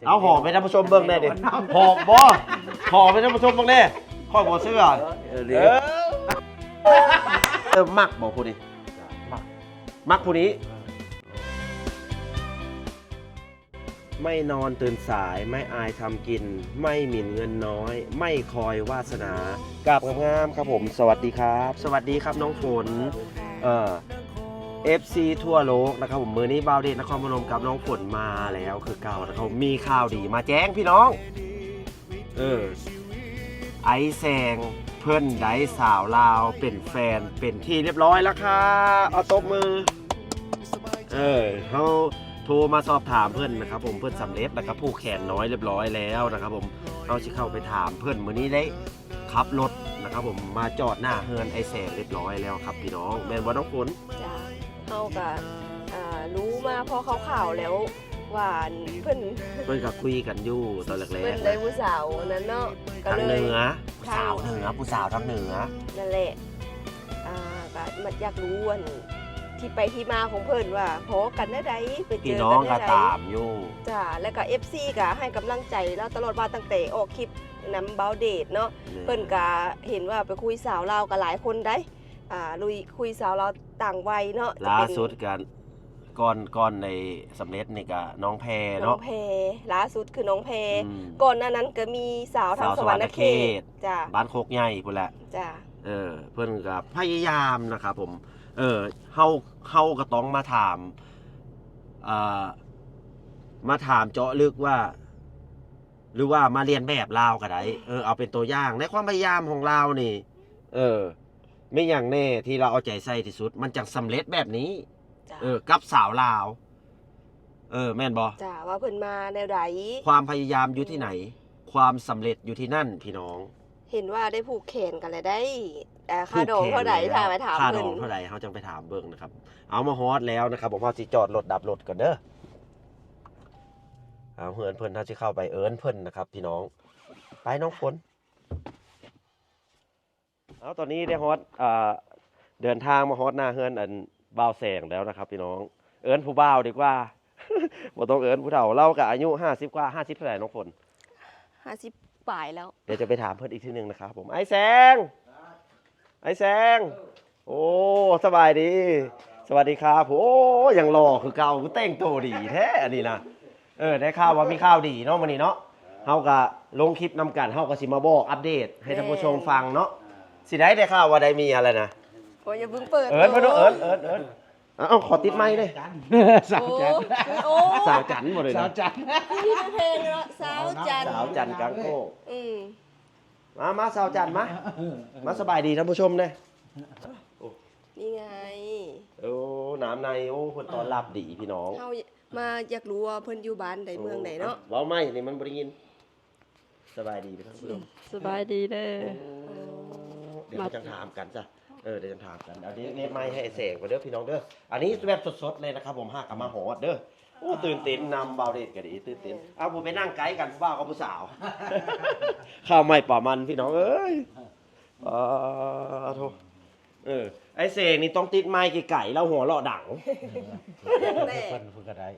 เอาห่อไปท่านผู้ชมเบิ่งได้ดิห่อบ่ห่อไปท่านผู้ชมเบิ่งได้ข้อยบ่เสื้อมักบอกผู้นี้มักผู้นี้ไม่นอนตื่นสายไม่อายทำกินไม่หมิ่นเงินน้อยไม่คอยวาสนากราบงามๆครับผมสวัสดีครับสวัสดีครับน้องฝนFC ทั่วโลกนะครับผมมือนี้บ่าวเดชนครพนมกับน้องฝนมาแล้วคือเก่านะครับมีข่าวดีมาแจ้งพี่น้องไอแซงเพื่อนได้สาวลาวเป็นแฟนเป็นที่เรียบร้อยแล้วค่ะเอาตบมือเขาโทรมาสอบถามเพื่อนนะครับผมเพื่อนสำเร็จนะครับผู้แขนน้อยเรียบร้อยแล้วนะครับผมเราจะเข้าไปถามเพื่อนมือนี้ได้ขับรถนะครับผมมาจอดหน้าเฮือนไอแซงเรียบร้อยแล้วครับพี่น้องแม่นบ่น้องฝนเขาก็รู้มาพอเขาข่าวแล้วว่าเพื่อนก็คุยกันอยู่ตอนแรกๆเพื่อนได้ผู้สาวนั้นเนาะก็เลยผู้สาวเหนือผู้สาวทางเหนือนั่นแหละก็มันอยากรู้วันที่ไปที่มาของเพื่อนว่าพอกันได้ไดไปเจอกันได้ไดพี่น้องก็ตามอยู่จ้าแล้วก็ FC ก็ให้กำลังใจแล้วตลอดมาตั้งแต่ออกคลิปน้ำเบาเดทเนาะเพื่อนก็เห็นว่าไปคุยสาวลาวกับหลายคนได้ลุยคุยสาวเราต่างวัยเนาะล่าสุดกันก่อนในสำเร็จนี่ก็น้องแพรเนาะน้องแพรล่าสุดคือน้องแพรก่อนหน้านั้นก็มีสาวทางสวรรค์เขตจ้าบ้านโคกใหญ่พุ่นแหละจ้าเพิ่นก็พยายามนะครับผมเฮาก็ต้องมาถามเจาะลึกว่าหรือว่ามาเรียนแบบลาวก็ได้เอาเป็นตัวอย่างในความพยายามของเรานี่ไม่อย่างแน่ที่เราเอาใจใส่ที่สุดมันจะสำเร็จแบบนี้กับสาวลาวแม่นบ่จ้าว่าเพิ่นมาแนวใดความพยายามอยู่ที่ไหนความสำเร็จอยู่ที่นั่นพี่น้องเห็นว่าได้ผูกแขนกันเลยได้ค่าดองเท่าไหร่ถ้าไปถามค่าดองเท่าไหร่เขาจังไปถามเบิ่งนะครับเอามาฮอดแล้วนะครับผมพอสิจอดรถดับรถก่อนเด้อเอาเพิ่นถ้าสิเข้าไปเอิ้นเพิ่นนะครับพี่น้องไปน้องฝนเอาตอนนี้ได้ฮอดเดินทางมาฮอดหน้าเฮือนอันบ่าวแสงแล้วนะครับพี่น้องเอิ้นผู้บ่าวดีกว่าบ่ต้องเอิ้นผู้เฒ่าเราก็อายุ50กว่า50เท่าไหร่น้องฝน50ปลายแล้วเดี๋ยวจะไปถามเพิ่นอีกทีนึงนะครับผมไอ้แสงโอ้สบายดีสวัสดีครับโอ้ยังหล่อคือเก่าคือแต่งตัวดีแท้อันนี้นะได้ข่าวว่ามีข่าวดีเนาะมื้อนี้เนาะเฮาก็ลงคลิปนำกันเฮาก็สิมาบอกอัปเดตให้ท่านผู้ชมฟังเนาะสิได้ข่าวว่าได้มีอะไรนะโอ้ยอย่าเพิ่งเปิดเอิ้นขอติดไมค์เลยสาวจันหมดเลยสาวจันที่เพลงเนาะสาวจันกลางโก้มาสาวจันมาสบายดีท่านผู้ชมเลยนี่ไงโอ้น้ำในโอ้คนตอนรับดีพี่น้องเขามาอยากรู้ว่าเพิ่นอยู่บ้านใดเมืองไหนเนาะเว้าไม่นี่มันบ่ได้ยินสบายดีท่านผู้ชมสบายดีเด้อเดี๋ยวจะถามกันจ้ะเดี๋ยวจะถามกันอันนี้เน็ตไม้ให้แสงไปเด้อพี่น้องเด้ออันนี้แบบสดๆเลยนะครับผมหากลับมาหอดเด้อโอ้ตื่นเต้นนำเบาเด็ดกันดีตื่นเต้นเอาผมไปนั่งไกด์กันผู้บ่าวกับผู้สาวข้าวใหม่ป่ามันพี่น้องเอ้ยโทไอ้เสกนี่ต้องติดไม้ไก่แล้วหัวเลาะดังเพิ่นก็ได้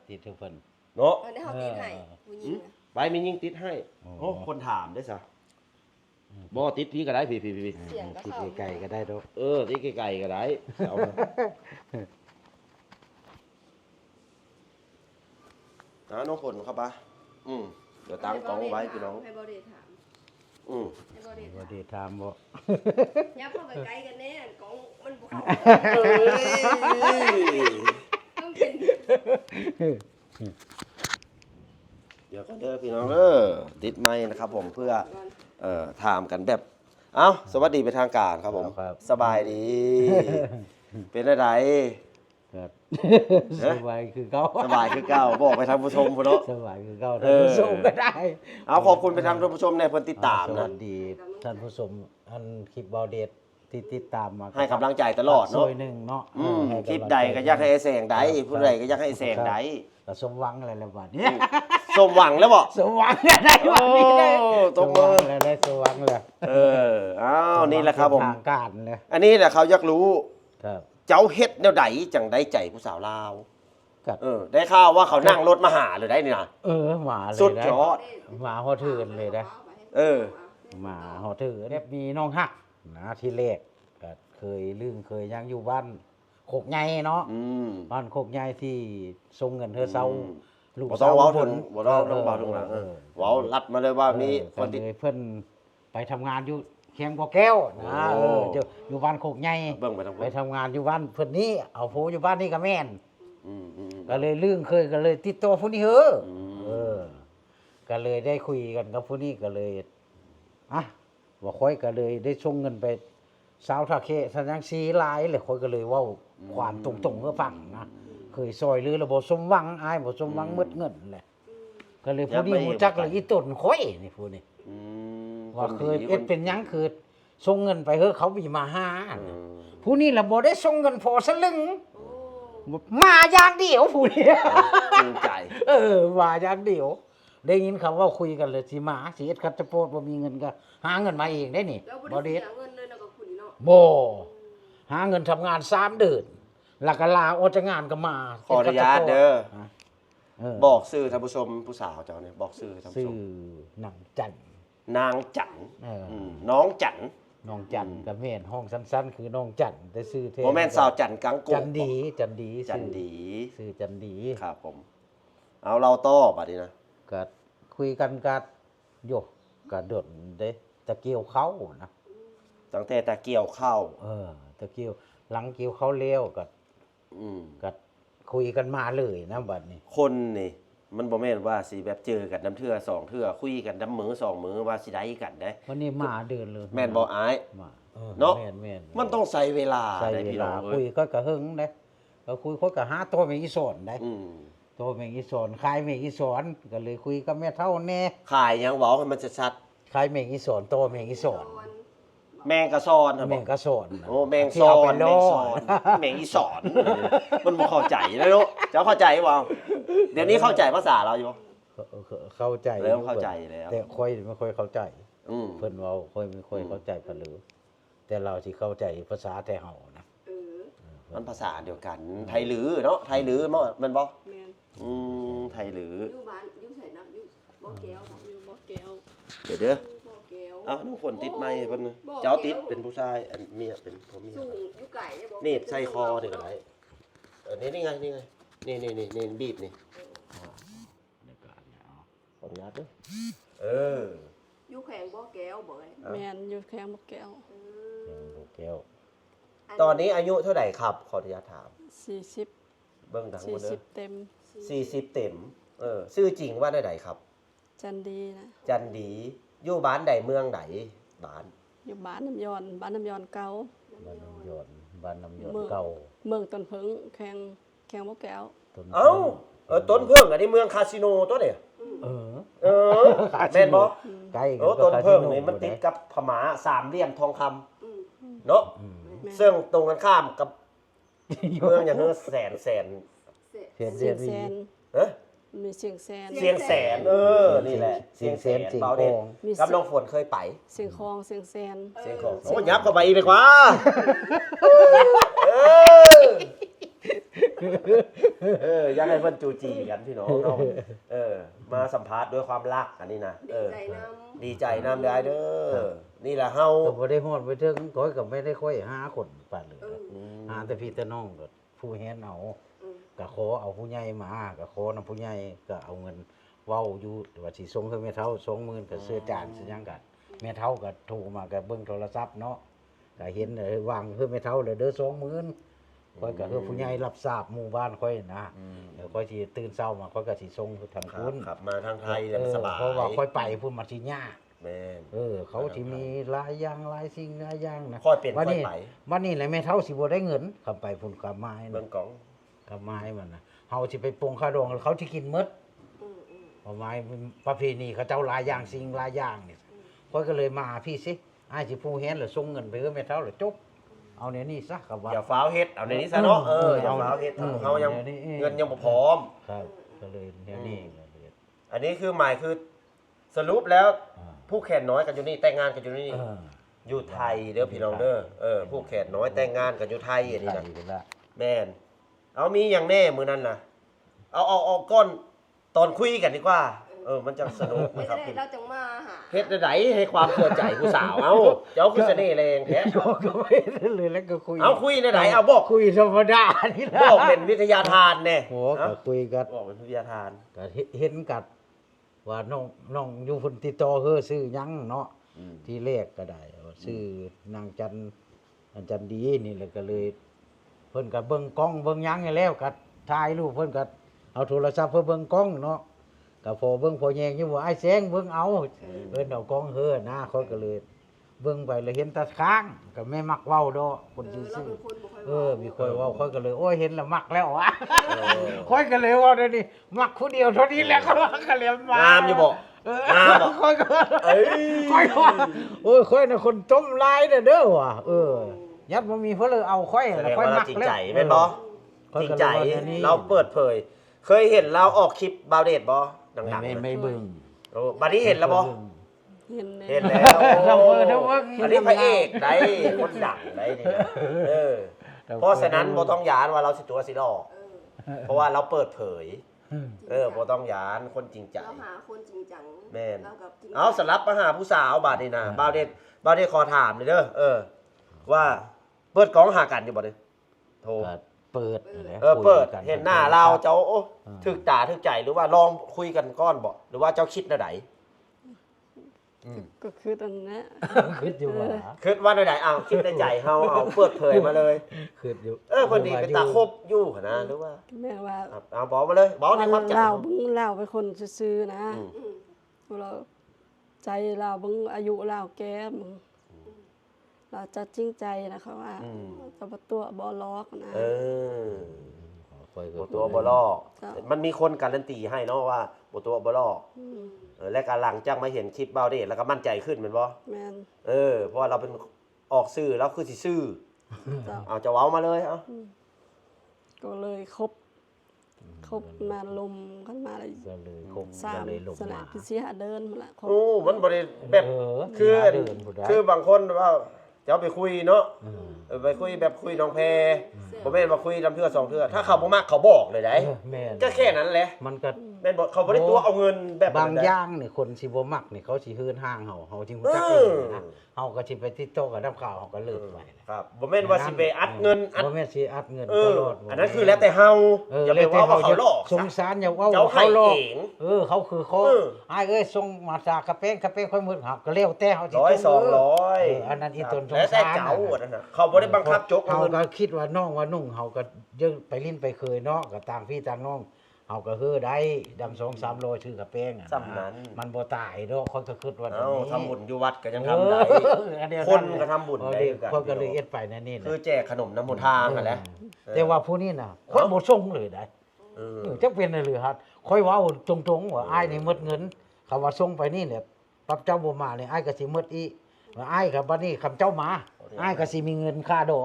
ติดเพิ่นเนาะได้เฮาติดให้ผู้หญิงไปมียิงติดให้โอ้คนถามได้ซะบ่ติดพี่ก็ได้พี่ติดไก่ก็ได้ดอกติดไก่ก็ได้เอาน้องฝนครับป่ะเดี๋ยวตั้งกล้องไว้พี่น้องให้บ่ได้ถามให้บ่ได้ถามบ่ยับเข้าไปใกล้กันแน่กล้องมันบ่เข้าต้องเป็นเดี๋ยวก็เด้อพี่น้องติดไมค์นะครับผมเพื่อถามกันแบบสวัสดีเป็นทางการครับผมสบายดีเป็นอะไรสบายคือเก่าบอกไปทางผู้ชมพุ่นเนาะสบายคือเก่าท่านผู้ชมก็ได้ขอบคุณไปทางท่านผู้ชมในเพิ่นติดตามนะสวัสดีท่านผู้ชมอันคลิปเบาเดชที่ติดตามมาให้กำลังใจตลอดเนาะเนาะคลิปใดก็อยากให้แสงใดผู้ใดก็อยากให้แสงใดสมหวังอะไรแล้วบัดนี้สมหวังแล้วบ่สมหวังได้บัดนี้ได้ตบมือได้สมหวังแล้วนี่แหละครับผมทางการเลยอันนี้แหละเขาอยากรู้ครับเจ้าเฮ็ดแนวใดจังได้ใจผู้สาวลาว กัด ได้ข่าวว่าเขานั่งรถมาหาเลยได้นี่นะ มาเลย สุด นะ ยอด มาฮอดเทือนเลยนะ เออ มาฮอดเทือนเนี่ยมีน้องฮักนะที่แรกก็เคยยังอยู่บ้านโคกใหญ่เนาะ อืม บ้านโคกใหญ่ที่ส่งเงินเธอเซา อืม ลูก บ่ต้องเว้าถึง ผล บ่ต้องเว้าถึงหลังเว้ารัดมาเลยว่ามีค ก็ นที่ เลยเพิ่นไปทำงานอยู่เคียงบ่อแก้วนะ โอ้ อยู่บ้านโคกใหญ่ เบิ่งไปทาง ไป เพิ่น ทำงานอยู่บ้านเพิ่นนี้เอาผู้อยู่บ้านนี่ก็แม่น อืม ก็เลยก็เลยติดต่อผู้นี้เฮ้อ อืม ก็เลยได้คุยกันกับผู้นี้ก็เลยอ่ะว่าค่อยก็เลยได้ส่งเงินไปสาวทาเคสัญญังสีหลายเลยค่อยก็เลยเว้าความตรงๆเพื่อฟังนะเคยซอยหรือระบบสมหวังอายบ่สมหวังหมดเงินแหละก็เลยผู้นี้รู้จักเลยอีต้นค่อยนี่ผู้นี้ อืม ว่าเคย ดี เป็นหยังคือส่งเงินไปเฮ้อเขามีมาหา อืม ผู้นี้ละบ่ได้ส่งเงินพอสลึงมาอย่างเดียวผู้นี้ จริงใจ ว่าอย่างเดียว ได้ยินคำว่าคุยกันเลยสิมาสิเอ็ดคัตโปดบ่มีเงินก็หาเงินมาเองได้นี่ แล้วบ่ บ่ ได้ เด็ เสี ด ยเงินเลยนะกับคุณเนาะ บ่หาเงินทำงาน3เดือนแล้วก็ลาออกจากงานก็มา ขออนุญาตเด้อ บบ อ อก กชื่อท่านผู้ชมผู้สาวเจ้าเนี่ยบอกชื่อท่านผู้ ชื่ ช อ ม หนังจันทร์ นางจัน ม น้องจัน น้องจันทร์กับแม่นห้องสั้นๆ คือน้องจันทร์แต่ชื่อเท่ โมแม่นสาวจันกังโก จันดี จันดี ชื่อจันดี ครับผม เอาเราต่อบัดนี้นะ ก็คุยกันก็โยก็ดดเด้ตะเกียวเขานะ ตั้งแต่ตะเกี่ยวข้าว ตะเกียวหลังเกียวเขาเลี้ยวก็ อืม ก็คุยกันมาเลยนะบัดนี้ คนนี่ มันบ่แม่นว่าสิแบบเจอกันน้ำเทื่อสองเทื่อคุยกันน้ำมือสองมือว่าสิได้กันได้ วันนี้มาเดินเลย แม่นบ่อาย มา เนาะ แม่น มันต้องใช้เวลา ใช้ ได้ เว พี่น้ ลา อง คุ เอ้ ย ย ก็กระหึงได้ก็คุยคนก็หาตัวเมงอีสอนได้ อืม ตัวเมงอีสอนขายเมงอีสอนก็เลยคุยกับแม่เท่าแน่ ขายยังเว้าให้มันชัด ขายเมงอีสอนตัวเมงอีสอน ๆแมงกระซอนนะ เม บอก งกระสอนน่ะ โอ้แมง ที่ ซอ เอาไป น ล่ แมงซอนแมงอีสอนมันบ่เข้าใจแล้วเนาะเจ้าเข้าใจบ่เดี๋ยวนี้เข้าใจภาษาเราอยู่บ่ เข้าใจ เริ่มเข้าใจแล้ว แต่ค่อยไม่ค่อยเข้าใจ อืม เพิ่นเว้าค่อยไม่ค่อยเข้าใจปานหรือแต่เราสิเข้าใจภาษาแต่เฮานะ เออ มันภาษาเดียวกัน ไทยหรือเนาะไทยหรือมันบ่ แม่น ไทยหรือ อยู่บ้านอยู่ไสนะอยู่บ่อแก้วค่ะอยู่บ่อแก้ว เดี๋ยวเด้อ บ่อแก้ว เอ้าน้องฝนติดไม้เพิ่นนะเจ้าติดเป็นผู้ชายอันเมียเป็นผัวเมีย สูงอยู่ไกลได้บ่ นี่ใส่คอนี่ก็ได้นี่ไงนี่บีบนี่ ในการเนี่ยเอา ขออนุญาตเด้อเออ อยู่แขวงบ่อแก้วบ่ไอ้ แมนอยู่แข้งบกแก้ว เลี้ยงลูกแก้ว ตอนนี้อายุเท่าไหร่ครับ ขออนุญาตถาม 40 เบิ่งดังหมดเด้อ 40 เต็ม 40 เต็มชื่อจริงว่าได้ใดครับ จันดีนะ จันดีอยู่บ้านใดเมืองใดบ้าน อยู่บ้านน้ำยอนบ้านน้ำยอนเก่า บ้านน้ำยนต์บ้านน้ำยน เมื ต์ อง เก่า เมืองต้นเพิงแข้งบกแก้ว ต้น เอ้าต้นเพิ่งอันนี้เมืองคาสิโนตัวเนี่ย เออ เออแม่นบ่ ใกล้ ต้นเพิ่ง คาสิโ นี่มันติดกับพม่าสามเหลี่ยมทองคำ อืม เนาะ อืม แม่น ซึ่งตรงกันข้ามกับเมืองอย่างเฮือแสน เสร็จ เสียน เสียงแซน เอ้ย มีเสียงแซน เสียงแสนนี่แหละ เสียงแสนเสียง เบา ค เด็ด อง มี กับน้องฝนเคยไป เสียงคลองเสียงแซน เสียงของโอ้ยับเข้าไปอีกเลยกว่าอยากให้เพิ่นจูจีกันพี่น้องเนาะมาสัมภาษณ์ด้วยความรักอันนี้นะ ดีใจนำ ดีใจนำได้เด้อนี่แหละเฮา ก็บ่ได้ฮอดไปถึงก้อยก็ไม่ได้ค่อยหาคนปานเลยหาแต่พี่แต่น้องก็ผู้เฮ็ดเอา อืม ก็ขอเอาผู้ใหญ่มาก็ขอนำผู้ใหญ่ก็เอาเงินเว้าอยู่ว่าสิส่งให้แม่เฒ่า 20,000ก็ซื้อจานซื้อหยังก็แม่เฒ่าก็โทรมาก็เบิ่งโทรศัพท์เนาะก็เห็นวางเพื่อแม่เฒ่าเลยเด้อ 20,000ค่อยก็คือผู้ใหญ่รับทราบหมู่บ้านค่อยนะเดี๋ยวค่อยสิตื่นเช้ามาค่อยก็สิส่งทาง ครั คุ บ ณ ขับมาทางไทยเนี่ยมันสบาย เพราะว่าค่อยไปพุ่นมาสิยาก แม่น เขาที่มีหลายอย่างหลายสิ่งหลายอย่างนะ ค่อยเป็น วัน ค่อย นี้ ไป วันนี้แหละแม่เฒ่าสิบ่ได้เงินกลับไปพุ่นกลับไม้ เมื นะ องกอง กลับไม้มันนะเฮาสิไปปรุงข้าวดองเขาสิกินหมด อืมอืม เพราะไม้ประเพณีเขาเจ้าหลายอย่างสิ่งหลายอย่างนี่ค่อยก็เลยมาพี่สิอ้ายสิผู้เฮ็ดแล้วส่งเงินไปให้แม่เฒ่าแล้วจบเอาเนี่ยนี่ซะครับว่า อย่าฟ้าวเฮ็ดเอาในนี้ซะเนาะอย่า เอา ฟ้าวเฮ็ด เออ เฮายัง เดี๋ยวนี้ เงินยังบ่พร้อม ครับก็เลยเนี่ยนี่เลย อันนี้คือหมายคือสรุปแล้ว อ่า ผู้แขนน้อยกันอยู่นี่แต่งงานกันอยู่นี่ เออ อยู่ไทยเด้อพี่น้องเด้อผู้แขนน้อยแต่งงานกันอยู่ไทยอันนี้ ไท นะ ยไปละ แม่นเอามีอย่างแน่มื้อนั้นน่ะ เอาก้อนตอนคุยกันดีกว่ามันจะสนุก ไม่ นะครับ ได้เราจังมาหา เฮ็ดได้ไหนให้ความเชื่อใจผู้สาวเอ้าเจ้าคือเสน่ห์แรงแท้ ก็ไม่ได้เลยแล้วก็คุย เอาคุยได้ไหนเอาบอก คุยธรรมดานี่นะ บอกเป็นวิทยาทานแน่ โอ้ เอ้า ก็คุยกัน บอกเป็นวิทยาทาน ก็เห็นกัดว่าน้องอยู่พุ่นติดต่อเฮอซื้อหยังเนาะที่แรกก็ได้ว่าซื้อนางจันดีนี่แหละก็เลย เพิ่นก็เบิ่งกล้องเบิ่งหยังให้แล้วก็ถ่ายรูปเพิ่นก็เอาโทรศัพท์เพิ่นเบิ่งกล้องเนาะก็พอเบิ่งพอแยงอยู่ว่าไอ้แสงเบิ่งเอาเพิ่นเอากล้องเฮอนะเขาก็เลยเบิ่งไปแล้วเห็นแตาค้างก็ไม่มักเว้าดอกคนซื่ เรา อ เป็นคนบ่ค่อย ๆ เว้า มีค่อยเว้าค่อยก็เลยโอ้ยเห็นแล้วมักแล้ววะค่อยก็เลยเว่าเดี๋ยวนี้มักผู้เดียวเท่านี้แหละก็ว่าก็เลยมาง ามอยู่บอก งามบอก ค่อยก็ เอ้ย ค่อยว่าโอ้ยค่อยน่ะคนต้มลายเด้อว่ะยัดบ่มีเพราะเลยเอาค่อย แสด แล้ว ง ค่อย ว่า มั เรา ก จริง แล้ว ใจแม่นบ่จริงใจเราเปิดเผย เคยเห็นเราออกคลิปบาวเดทบ่ดังๆ ไม่เบิ่ง โอ้บัดนี้เห็นแล้วบ่ เห็น เห็น แล้ แล้ว เราเปิดแล้วเบิ่ง อันนี้พระเอกได้คนดังได้นี่นะเพราะฉะนั้นบ่ต้องยานว่าเราสิตัวสิหลอกเพราะว่าเราเปิดเผยบ่ต้องยานคนจริงใจ เราหาคนจริงจัง แม่น เรากับจริง เอาสลับมาหาผู้สาวบาดนี่นะบาวเดทขอถามเลยเด้อว่าเปิดกล้องหากันอยู่บ่เด้อโทร เปิดนั่นแหละ เปิด คุยกั เห็นหน้าเราเจ้าโอ้ อ่า ถึกตาถึกใจหรือว่าลองคุยกันก้อนบ่หรือว่าเจ้าคิดแนวใด ก็คือตอนนั้น คิดอยู่ว่า คิดว่าแนวใดเอาคิดในใจเฮาเอาเปิดเผยมาเลย คิดอยู่ คนนี้เป็นตาคบอยู่หั่นนะหรือว่า แม่ว่า เอาบอกมาเลยบอกในความใจ เราเบิ่งเราเป็นคนซื่อๆนะ อืม เราใจเราเบิ่งอายุเราแก่มึงเราจะจริงใจนะคะว่าจะบ่ตัวบ่ล็อกนะ เออ ค่อยก็ บ่ตัวบ่ลอก จ้ะ มันมีคนการันตีให้เนาะว่าบ่ตัวบ่ลอก ม และการหลังจากมาเห็นคลิปบาวเดทแล้วก็มั่นใจขึ้นแม่นบ่ แม่น เพราะว่าเราเป็นออกสื่อแล้วคือสิซื่อ เจ้า เอาจะเว้ามาเลยเอา ก็เลยคบมาลมกันมาเลย ก็เลยคง สา ก็ ม เลยลง สนาม มา พิเศษเดินมาละคบ โอ้มันบ่ได้แบบ คือ เดินบ่ได้ คือบางคนว่าจะเอาไปคุยเนาะ เออ ไปคุยแบบคุยน้องแพรบ่แม่นว่าคุยลำเทื่อสองเทื่อถ้าเขาบ่มักเขาบอกเลยได้ แม่น ก็แค่นั้นแหละ มันก็ แม่นบ่เขาบ่ได้ตัวเอาเงินแบบ บาง นั้น อย่างนี่คนสิบ่มักนี่เขาสิฮืนห้างเฮาจึงรู้จัก เอ เอ อ งนะเฮาก็สิไปติดต่อกับน้ำข่าวเฮาก็เลิกไปแหละ ครับบ่แม่นว่าสิไปอัดเงินอัด บ่แม่นสิอัดเงิน เอ ต อ ลอด อันนั้นคือแล้วแต่เฮาอย่าไปว่าว่าเขาหลอก สงสารอย่าเว้า เจ้า ว่า ให้ เขาหลอก เอง เขาคือเขา เออ อ้ายเอ้ยส่งมาจากกระเป้งค่อยมืดหักก็แล้วแต่เฮาสิ ร้อย ส่ง 200 อันนั้นอีตนสง แล้ว สา แต่ ร เจ้าอันนั้นน่ะเขาบ่ได้บังคับจกเอา เฮา เงิน ก็คิดว่าน้องว่านุ่งเฮาก็ยังไปลิ้นไปเคยเนาะก็ต่างพี่ต่างน้องเฮาก็เฮือได้ดำ2-3โลชื่อกระเป้งอะะ สำนั้น มันบ่ตายเนาะคนก็คิดว่า เอ้า นี้ ทำบุญอยู่วัดก็ยังทำได้ อัเดียว คนก็ทำบุญได้ เออ คือกัน คนก็เลยเอ็ดไปนั่นนี่นะ คือแจกขนมน้ำมนต์ทางนั่นแหละ แต่ว่าผู้นี้น่ะคนบ่ส่งเลยได้ เออ จักเป็นอะไรเลยครับค่อยเว้าตรงๆว่าอ้ายนี่หมดเงินคำว่าส่งไปนี่เนี่ยรับเจ้าบ่มาเนี่ยอ้ายก็สิหมดอีกว่าอ้ายก็บัดนี้คำเจ้ามาอ้ายก็สิมีเงินค่าดอ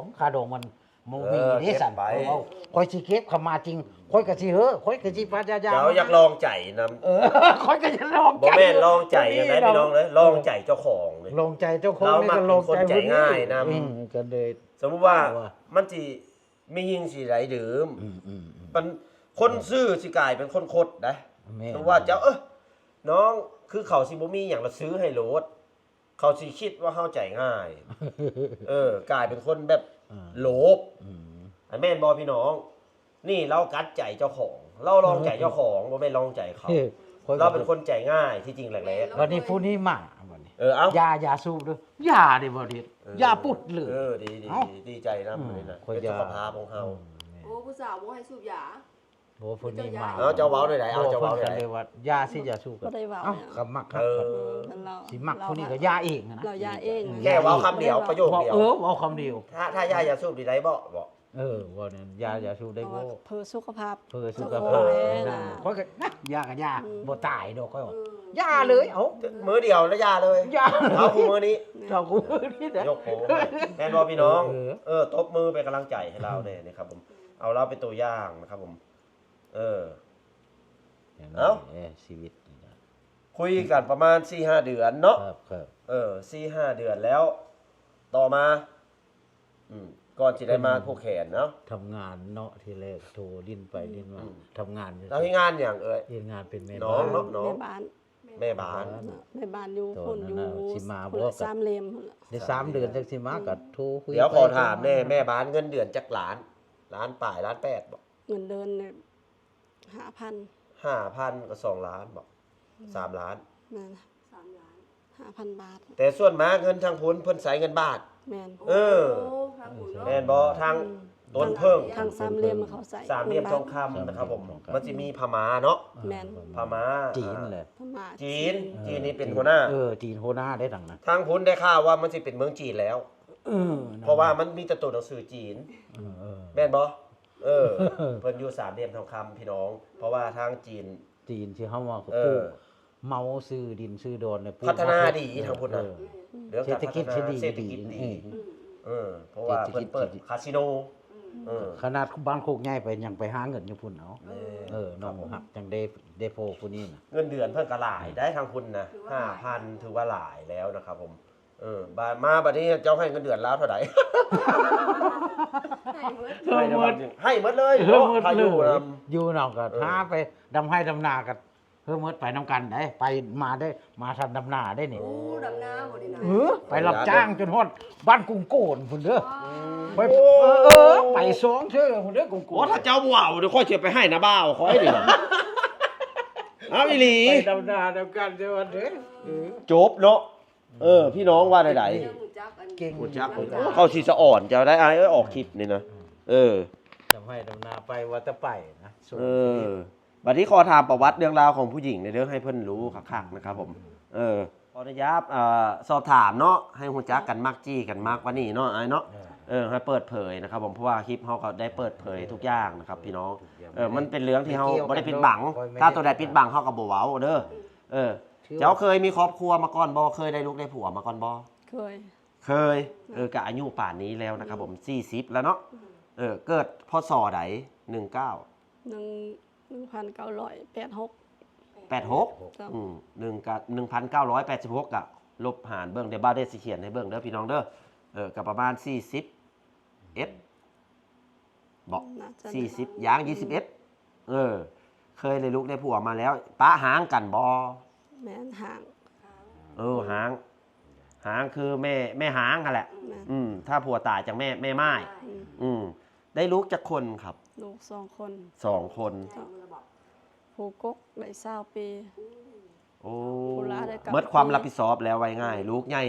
งมันบ่มีเด้สั่นเอาค่อยสิเก็บเข้ามาจริงค่อยก็สิค่อยก็สิพยายาม เจ้าอยากลองใจนำ ค่อยก็จะลอง บ่ ใจ แม่นลองใจยังไงพี่น้องเลยลองใจเจ้าของเลย ลองใจเจ้าของนี่ก็ เรามัก ลองใจ เป็นคนใจง่ายนะ ก็เลย สมมุติว่า ว่า มันสิมียิงสิไหลดื่ม อืม มันคนซื้อสิกลายเป็นคนคดนะ แม่ สมมุติว่าเจ้าน้องคือเขาสิบ่มีหยังละซื้อให้โลดเขาสิคิดว่าเฮาใจง่าย กลายเป็นคนแบบโลภ อันแม่นบอพี่น้อง นี่เรากัดใจเจ้าของ เราลองใจเจ้าของบ่แม่นลองใจเขา เราเป็นคนใจง่ายที่จริงแหละ วันนี้ผู้นี้มาวันนี้ เอา ยาสูบด้วยยาดิบ่ดิยาปุดเลย ดี เอ้า ดีใจนะมื้อนี้นะ คน เป็น ยา สุขภาพของเฮา โอ้ผู้สาวบ่ให้สูบยา โหผู้นี้มา เอาเจ้าเว้าหน่อยไหนเอาเจ้าเว้าหน่อยไหน เลยว่ายาสิยาสูบ บ่ได้เว้า เอ้า เนี่ย ก็มักครับ มันเรา สิมักผู้นี้ก็ยาเองนะ เรายาเอง แค่เว้าคำเดียวประโยคเดียว เอาคำเดียว ถ้าย่าอย่าสูบดีได้บ่ ว่าเนี่ยยาสูบได้ เพ บ่ ราะว่าเพื่อสุขภาพ เพื่อสุข เจ้า ภา ของ พ แม่น่ะ ค่อยก็นะยาก็ยาบ่ตายดอกค่อยว่ายาเลยเอ้า มื้อเดียวแล้วยาเลย ยา เอาคู่มื้อนี้ เรากูนี่นะ ยกโผแม่นบ่พี่น้อง เออ ตบมือเป็นกำลังใจให้เราเนี่ยนะครับผม เอาเราเป็นตัวอย่างนะครับผม เอ้า ชีวิตนี่นะ คุยกันประมาณ 4-5 เดือนเนาะ ครับ 4-5 เดือนแล้ว ต่อมา ก่อนสิได้มาผูกแขนเนาะ ทำงานเนาะทีแรกโทรดิ้นไปดิ้นมาทำงาน แล้วที่งานอย่างเอ่ย เฮ็ดงานเป็นแม่ น้องเนาะน้อง แม่บ้าน แม่บ้าน แม่บ้านอยู่คนอยู่ สิมา คน บ่ ละ ก็ สามเหลี่ยมพุ่นล่ะ ได้3 เดือนจังสิมาก็โทรคุย เดี๋ยวขอถาม ไป แน่แม่บ้านเงินเดือนจักล้านป่ายล้านแปดบอก เงินเดือนเนี่ย5,000 5,000 กับ 2 ล้านบอก3 ล้าน แม่น5,000 บาท แต่ส่วนมากเงินทางพุนเพิ่นใช้เงินบาท แม่น เออแม่นบ่ทางต้นเพิ่ง ทางสามเหลี่ยมเขาใส่ สามเหลี่ยมทองคำนะครับผมมันสิมีพม่าเนาะ แม่น พม่า จีนแหละ พม่า จีนนี่เป็นหัวหน้า จีนหัวหน้าได้ดังนั้น ทางพุนได้ข่าวว่ามันสิเป็นเมืองจีนแล้ว เพราะว่ามันมีแต่ตัวหนังสือจีน แม่นบ่เออ เพิ่นอยู่สามเหลี่ยมทองคำพี่น้อง เพราะว่าทางจีน จีนที่เฮาว่า เออ ปลูกเมาซื้อดินซื้อโดนเนี่ยปลูก พัฒนาดีทางพุนน่ะ เออ เรื่อง เศร กา ษ ร ฐ พั กิ ฒ จ นา ที่ดี เศรษฐกิจดี เพราะว่า เศรษฐกิ เพิ่ จ นเปิด ที่ดี คาสิโนเออ ขนาดบ้านโคกใหญ่ไปยังไปหาเงินอยู่พุ่นเอา แม่ น้องหักจังเดโฟผู้นี้น่ะ เงินเดือนเพิ่นก็หลายได้ทางคุณนะ 5,000 ถือว่าหลายแล้วนะครับผมบาดมาบัดนี้เจ้าให้เงินเดือนแล้วเท่าไหร่ ให้หมดเลยเนาะพายุนำ อยู่นอกก็หาไปดำให้ดำนากันเพิ่มเมิดไปนํกันได้ไปมาได้มาทำดำนาได้นี่ ดำน้ำหมดเลยนะ ไปรับจ้างจนฮอดบ้านกรุงโกนพุ่นเด้อไปไป2เทื่อพุ่นเด้อกรุงโก โอ้ น ถ้าเจ้าบ่เอาเดี๋ยวค่อยสิไปให้นะบ่าวค่อยดิเอาอีหลี ไปดำนาดำกันเด้อวันเด้อ จบเนาะพี่น้องว่าใด เก่ง ๆจักเขาสิสะอ่อนเจ้าได้ออกคลิปนี่นะดำให้ดำนาไปว่าจะไปนะส่ง บัดนี้ขอถามประวัติเรื่องราวของผู้หญิงในเรื่องให้เพิ่นรู้คักๆนะครับผมขออนุญาตสอบถามเนาะให้ฮู้จักกันมากจี้กันมากกว่านี้เนาะไอ้เนาะให้เปิดเผยนะครับผมเพราะว่าคลิปเฮาก็ได้เปิดเผยทุกอย่างนะครับพี่น้องมันเป็นเรื่องที่เฮาบ่ได้ปิดบังถ้าตัวใดปิดบังเฮาก็บ่เว้าเด้อเจ้าเคยมีครอบครัวมาก่อนบ่เคยได้ลูกได้ผัวมาก่อนบ่ เคย ก็อายุป่านนี้แล้วนะครับผม40แล้วเนาะเกิดพศใด19 1986 861986อ่ะลบหารเบิ่งเดี๋ยวบ้าได้สิเขียนให้เบิ่งเด้อพี่น้องเด้อกับประมาณ40บอก น่าจะ 40ย่าง21เคยเลยลูกได้ผัวมาแล้วป้าหางกันบ่ แม่นห่าง หางคือแม่หางนั่นแหละ แม่น ถ้าผัวตายจากแม่ไม้ได้ลูกจากคนครับ ลูก2 คน 2 คน ผู้กกได้20 ปี โอ้ ผู้หลานได้กลับ เมิดความรับผิดชอบแล้วไว้ง่าย ลูกใหญ่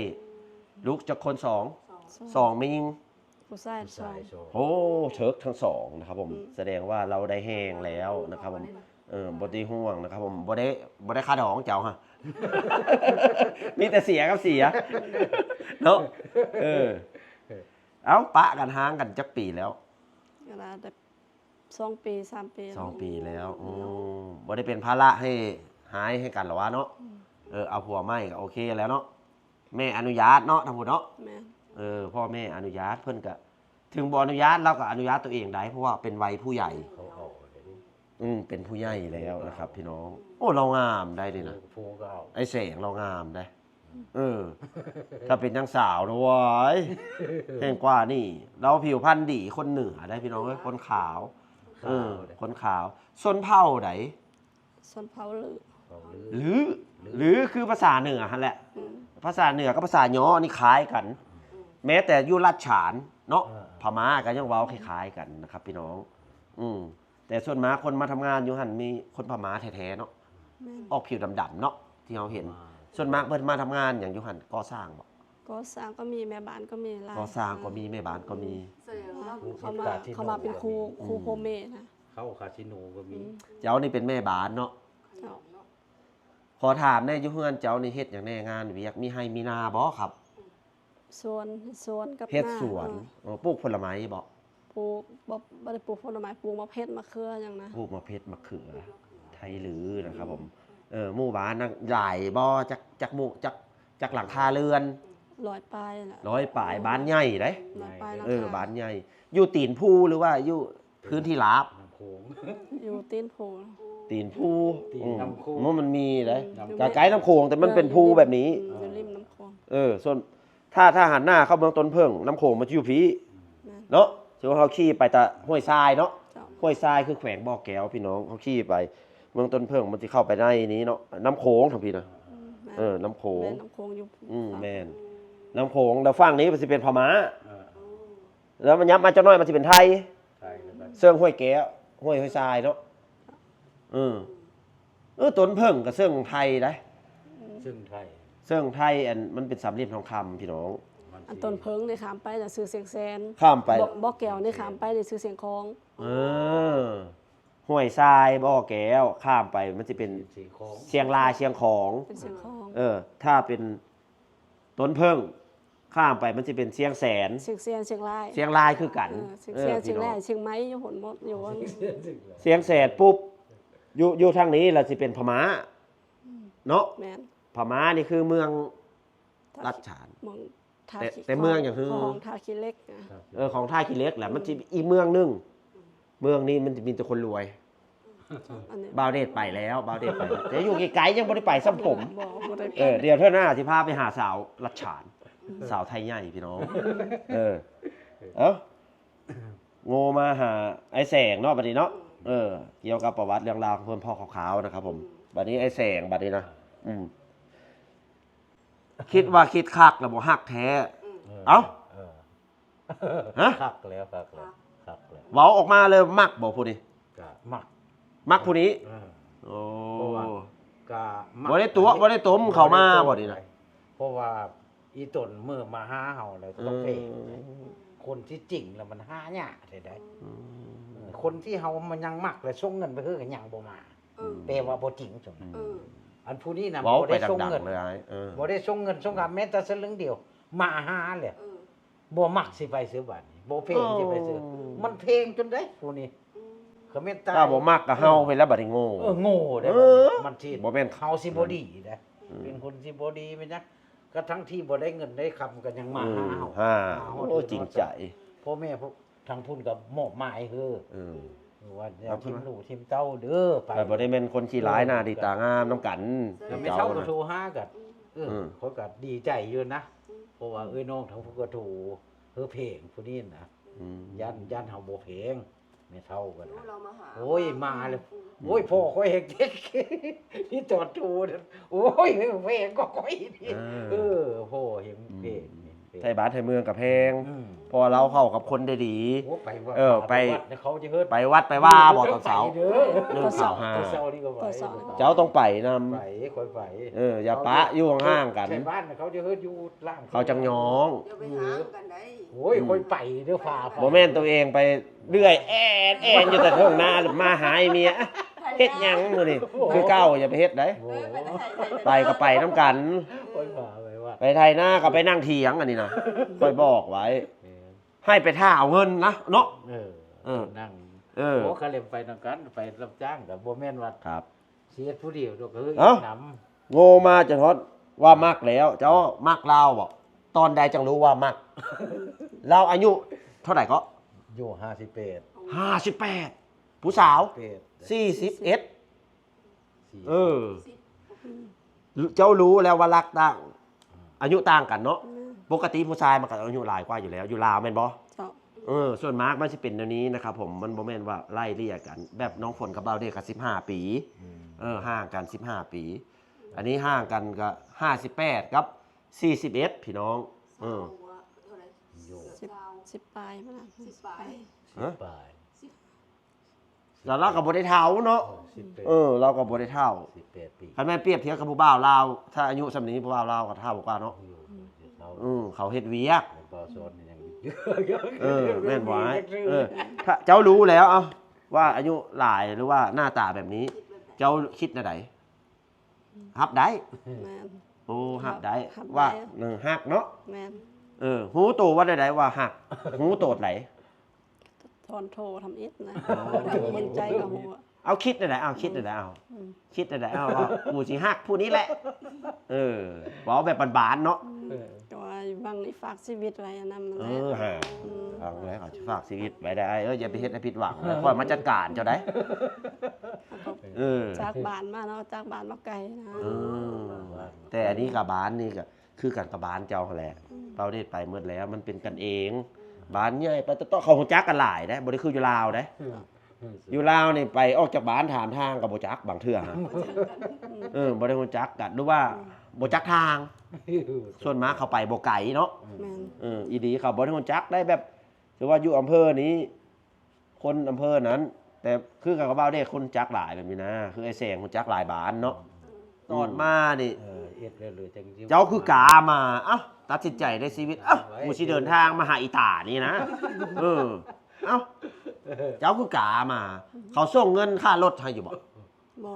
ลูกจากคน2ไม่ยิง ผู้ชาย สาย 2 โชว์ โอ้เชิกทั้งสองนะครับผมแสดงว่าเราได้แห้งแล้วนะครับผมบ่ได้ห่วงนะครับผมบ่ได้ค่าดองเจ้าฮะ มีแต่เสียกับเสียเนาะเอ้าปะกันห่างกันจักปีแล้ว ก็ได้2 ปี 3 ปี 2 ปีแล้วบ่ได้เป็นภาระให้หายให้กันหรอวะเนาะเอาผัวใหม่ก็โอเคแล้วเนาะแม่อนุญาตเนาะทั้งหมดเนาะ แม่น พ่อแม่อนุญาตเพิ่นก็ถึงบ่อนุญาตเราก็อนุญาตตัวเองได้เพราะว่าเป็นวัยผู้ใหญ่ เขาเอาเดี๋ยวนี้ เป็นผู้ใหญ่แล้วนะครับ พี่น้องโอ้เรางามได้ดินะ ฟูก็เอา ไอ้แสงเรางามได้ถ้าเป็นยังสาวนะเว้ยแพงกว่านี่ เราผิวพรรณดีคนเหนือได้พี่น้องเอ้ยคนขาวคนขาวส้นเผ่าไหน ชนเผ่าลือ เอาลือ หรือคือภาษาเหนือหั่นแหละ ภาษาเหนือกับภาษาย้อนี่คล้ายกัน แม้แต่อยู่ลัดฉานเนาะพม่าก็ยังเว้าคล้ายๆกันนะครับพี่น้องแต่ส่วนมากคนมาทำงานอยู่หันมีคนพม่าแท้ๆเนาะ แม่น ออกผิวดำๆเนาะที่เราเห็น ส่วนมากเพิ่นมาทำงานอย่างอยู่หันก่อสร้างบ่ ก็สร้างก็มีแม่บ้านก็มีหลาย ก่อสร้างก็มีแม่บ้านก็มี เขามาเป็นครูโฮเมนะ เข้าคาสิโนก็มี เจ้านี่เป็นแม่บ้านเนาะ เจ้า ขอถามแน่อยู่เฮือนเจ้านี่เฮ็ดหยังแน่งานเวียกมีให้มีนาบ่ครับ สวนกับ เฮ็ด นา สวนปลูกผลไม้บ่ ปลูกบ่ได้ปลูกผลไม้ปลูกมะเขือมะเขือหยังนะ ปลูกมะเพชรมะเขือไทยหรือนะครับผมหมู่บ้านนั่งใหญ่บ่จักหมู่จักหลังคาเรือน 100 ปลายน่ะ 100ป่ายบ้านใหญ่เด้ 100 ปลายหลังคา บ้านใหญ่อยู่ตีนภูหรือว่าอยู่พื้นที่ราบ น้ำโขง อยู่ตีนโพ ตีนภู ตีนน้ำโขง มันมีเด้ น้ำ กะไกลน้ำโขงแต่มันเป็นภูแบบนี้ อยู่ริมน้ำโขง ส่วนถ้าหันหน้าเข้าเมืองต้นเพิ่งน้ำโขงมันจะอยู่พี แม่น เนาะสมมุติเขาขี่ไปแต่ห้วยทรายเนาะ เจ้า ห้วยทรายคือแขวงบ่อแก้วพี่น้องเขาขี่ไปเมืองต้นเพิ่งมันสิเข้าไปในนี้เนาะน้ำโขงทั้งพี่นะ แม่น น้ำโขง แม่นน้ำโขงอยู่ แม่นน้ำโขงแล้วฝั่งนี้มันสิเป็นพม่า เออ แล้วมันยับมาจักหน่อยมันสิเป็นไทย ใช่แล้วก็ เสื่องห้วยแก้วห้วยทรายเนาะต้นเพิ่งกับเสื่องไทยได้ ซึ่งไทย เสื่องไทยอันมันเป็นสามเหลี่ยมทองคำพี่น้อง อันต้นเพิงนี่ขามไปน่ะซื้อเสียงแสน ข้ามไป บ่อแก้วนี่ขามไปนี่ซื้อเสียงคอง ห้วยทรายบ่อแก้วข้ามไปมันจะเป็น สีของ เชียงรายเชียงของ เป็นเสียงคอง ถ้าเป็นต้นเพิ่งข้ามไปมันจะเป็นเชียงแสน เสียงแสนเชียงราย เชียงรายคือกัน เสียงแสนเชียงรายเชียงไม้อยู่หนหมดอยู่ว่า เชียงแสนปุ๊บอยู่ทางนี้เราจะเป็นพม่าเนาะ แม่น พม่านี่คือเมืองรัชฉาน เมืองท่า แต่ ขี้ แต่เมืองอย่างคือ ของท่าขี้เหล็กนะ ของท่าขี้เหล็กแหละมันจะอีกเมืองหนึงเมืองนี้มันจะมีแต่คนรวย อันนี้ บาวเดชไปแล้วบาวเดชไปแล้วแต่อยู่ไกลๆยังไม่ได้ไปซ้ำผม บ่ได้ไป เดี๋ยวเท่าหน้าที่พาไปหาสาวรัชฉาน สาวไทยใหญ่พี่น้อง โง่มาหาไอ้แสงเนาะบัดนี้เนาะเกี่ยวกับประวัติเรื่องราวของเพื่อนพ่อขาวๆนะครับผมบัดนี้ไอ้แสงบัดนี้นะคิดว่าคิดคักแล้วบ่ฮักแท้ เอ้า ฮะ คักแล้วคักแล้วคักแล้ว เว้าออกมาเลยมักบ่ผู้นี้ ก็มัก มักผู้นี้ เออ โอ้ เพราะว่าก็มัก บ่ได้ตัวบ่ได้ต้มเข้ามาบ่นี่นะ เพราะว่าอีตนเมื่อมาหาเฮาแล้วต้องเพลงคนที่จริงแล้วมันหายากได้คนที่เฮามันยังมักแล้วส่งเงินไปคือกันยังบ่มาแปลว่าบ่จริงจังอันผู้นี้น่ะ เว้า บ่ ไป ได้ส่ง ดัง เงิน ๆเลยไอ้บ่ได้ส่งเงินส่งกาแม้แต่สลึงเดียว มาหาเลยบ่มักสิไปซื้อบัตรนี่บ่เพลงสิไปซื้อมันเพลงจนได้ผู้นี้เขาแม่นตาย ถ้าบ่มักก็เฮาไปแล้วบัดนี้โง่ โง่ได้ เออ มันสิ บ่แม่น เฮาสิบ่ดีได้เป็นคนสิบ่ดีแม่นจักก็ทั้งที่บ่ได้เงินได้คำก็ยังมาหาเฮา โอ้จริงใจ พ่อแม่พวกทางพุ่นก็มอบหมายเฮ้อ เออ ว่าอย่าทิมลูกทิมเต้าเด้อไป แต่บ่ได้แม่นคนขี้ร้ายหน้าดีตางามน้ำกัน แล้วไม่ เจ้า เท่าก็ นะ โทรหากันเขาก็ดีใจอยู่นะเพราะว่าน้องทั้งพวกก็โทรเพลงผู้นี้นะ ยันเฮาบ่เพลงไม่เท่ากันนะ เรามาหา โอ้ยมาเลยโอ้ยพ่อค่อยเฮ็ดเด็กนี่จอดทูนั่นโอ้ยเพลงก็ค่อยนี่พ่อเฮ็ดเพลงนี่เพลง ไทยบ้านไทยเมืองกับเพลง อืม พอเราเข้ากับคนได้ดี โอ้ไปว่า ไป วัดเขาจะเฮ็ด ไปวัดไปว่าบ่ตอนเช้า เด้อ เรื่องข่าวหา ตอนเช้านี่ก็ไป เจ้าต้องไปนำ ไปค่อยไป อย่าปะอยู่ห่างๆกัน ใช่บ้านเขาจะเฮ็ดอยู่ล่าง เขาจังยอง เดี๋ยวไปหากันได้ โอ้ยค่อยไปเด้อฟ้าไป บ่แม่นตัวเองไปเรื่อยแอนอยู่แต่เทิงหน้ามาหายเมียเฮ็ดหยังมื้อนี้คือเก่าอย่าไปเฮ็ดได้ โอ้ ไปก็ไปน้ำกัน ค่อยพาไปว่า ไปไทยหน้าก็ไปนั่งเถียงอันนี้นะค่อยบอกไว้ ให้ไปท่าเอาเงินนะเนาะ นั่ง เออ โอ้เขาเล่นไปนำกันไปรับจ้างกับบ่แม่นว่า ครับ เสียผู้เดียวดอกคือ เอ้า น โง่มาจนฮอดว่ามักแล้ว เจ้ามักเราบอกตอนใดจังรู้ว่ามัก เราอายุเท่าไหร่ก็ อยู่58 58ผู้สาว 41เจ้ารู้แล้วว่ารักต่างอายุต่างกันเนาะปกติผู้ชายมันก็อายุหลายกว่าอยู่แล้วอยู่ลาวแม่นบ่ เจ้า ส่วนมากมันจะเป็นแนวนี้นะครับผมมันบ่แม่นว่าไล่เลี่ยกัน แบบน้องฝนกับเราเด็กกัน15 ปีห่างกัน15 ปี อันนี้ห่างกันก็58กับ41พี่น้องเท่าไหร่ อยู่ 10ปลายมั้งนะ 10ปลาย ปลาย แล้วเราก็บ่ได้เท่าเนาะ 18 เราก็บ่ได้เท่า 18ปี คันแม่นเปรียบเทียบกับผู้บ่าวลาวถ้าอายุสำนี้ผู้บ่าวลาวก็เท่ากว่าเนาะ อยู่เท่า เขาเฮ็ดเวียก ปอสอนยัง แม่นบ่ไอ้ถ้าเจ้ารู้แล้วเอ้าว่าอายุหลายหรือว่าหน้าตาแบบนี้ เจ้าคิดแนวใดฮับได้ แม่น โอ้ฮับได้ ฮับได้ ว่าฮักเนาะ แม่น หูโตว่าได้ว่าหักหูโตดไหล ทอนโทรทำอิฐนะเห็นใจกับหัว เอาคิดได้เอาคิดได้เอาคิดได้เอาว่ากูสิหักผู้นี้แหละบอกแบบบานๆเนาะ ก็ว่าบางนี่ฝากชีวิตไว้อันนั้นมันแหละ ฮะฟังแล้วเขาจะฝากชีวิตไว้ได้อย่าไปเฮ็ดให้ผิดหวังนะค่อยมาจัดการเจ้าได้จากบ้านมาเนาะจากบ้านมาไกลนะ แต่อันนี้กับบ้านนี่ก็คือกันกับบ้านเจ้าแหละเราได้ไปเมื่อแล้วมันเป็นกันเอง บ้านใหญ่ไปแต่ต้องเขาฮู้จักกันหลายเด้บ่ได้คืออยู่ลาวเด้อยู่ลาวนี่ไปออกจากบ้านถามทางก็บ่จักบางเทื่อฮะบ่ได้ฮู้จักกันหรือว่าบ่จักทาง ส่วนมากเขาไปบ่ไกลเนาะ แม่น อีดีเขาบ่ได้ฮู้จักได้แบบถือว่าอยู่อำเภอนี้ คนอำเภอนั้น แต่คือกับเบ้าได้คนจักหลายแบบนี้นะ คือไอ้แสงคนจักหลายบ้านเนาะตอนมานี่ เอ็ดเลยจังสิ เจ้าคือกามาเอ้าตัดสินใจในชีวิตเอ้ากูสิเดินทางมาหาอีตานี่นะเอ้าเจ้าคือกามา เขาส่งเงินค่ารถให้อยู่บ่ บ่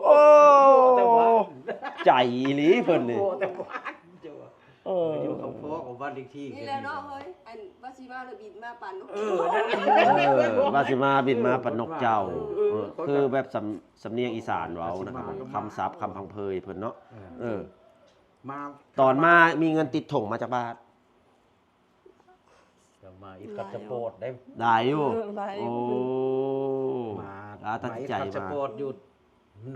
โอ้ใจอีหลีเพิ่นนี่ โอ้แต่บ้านเจ้าอยู่กับพ่อของบ้านเลขที่ นี่แหละเนาะเฮ้ยอันว่าสิมาแล้วบินมาปั่นนก ว่าสิมาบินมาปันนกเจ้าคือแบบสำเนียงอีสานเว้านะครับคำศัพท์คำพังเพยเพิ่นเนาะมา ตอนมามีเงินติดถงมาจากบ้าน จะมาอีกกับสปอร์ตได้ ได้อยู่ หลาย โอ้ มา ตัดสินใจ คัดส มา ปอร์ตอยู่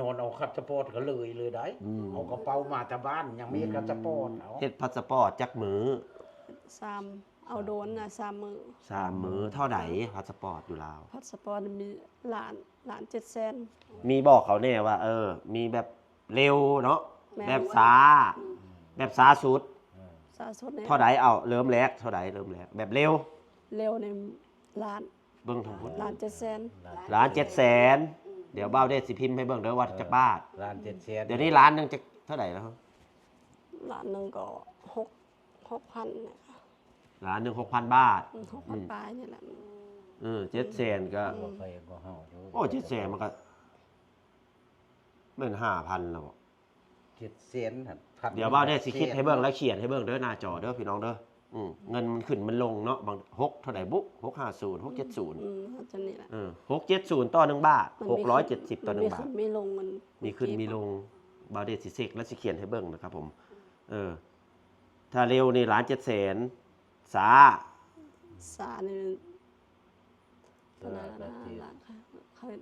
นอนเอาคัดสปอร์ตก็เลยได้เอากระเป๋ามาจากบ้านยังมีคัดสปอร์ตเอา เฮ็ดพาสปอร์ตจักมือ 3เอาโดนน่ะ3มื้อ 3มือเท่าใดพาสปอร์ตอยู่ลาว พาสปอร์ตมีล้าน700,000 มีบอกเขาแน่ว่า มีแบบเร็วเนาะ แม่น แบบช้าสุด สาสุดเนี่ย เท่าใดเอาเริ่มแรกเท่าใดเริ่มแรกแบบเร็ว เร็วในล้าน เบิ่งทางพุทธ ล้าน700,000 ล้าน700,000เดี๋ยวเบ้าได้สิพิมพ์ให้เบิ่งเด้อว่าจักบาท ล้าน700,000 เดี๋ยวนี้ล้านหนึงจะเท่าไหร่แล้วครับ ล้านหนึงก็6,000เนี่ยค่ะ ล้านหนึง6,000 บาท 6,000ปลายนี่แหละ 700,000ก็ บ่ไปก็เฮาอยู่ โอ้700,000มันก็เป็น5,000แล้วบ่ 700,000หั่นพัน เดี๋ยวเบ้าได้สิคิดให้เบิ่งแล้วเขียนให้เบิ่งเด้อหน้าจอเด้อพี่น้องเด้อเงินมันขึ้นมันลงเนาะบาง6เท่าไหร่บุ๊650 670 อาจจะนี่แหละ 670ต่อ1บาท670ต่อ1บาท มีลงมัน มีขึ้นมีลงบาเดสิเซกแล้วสิเขียนให้เบิ่งนะครับผมถ้าเร็วนี่1,700,000สา สานี่เท่าไหร่ละล้านค่ะเขาเห็น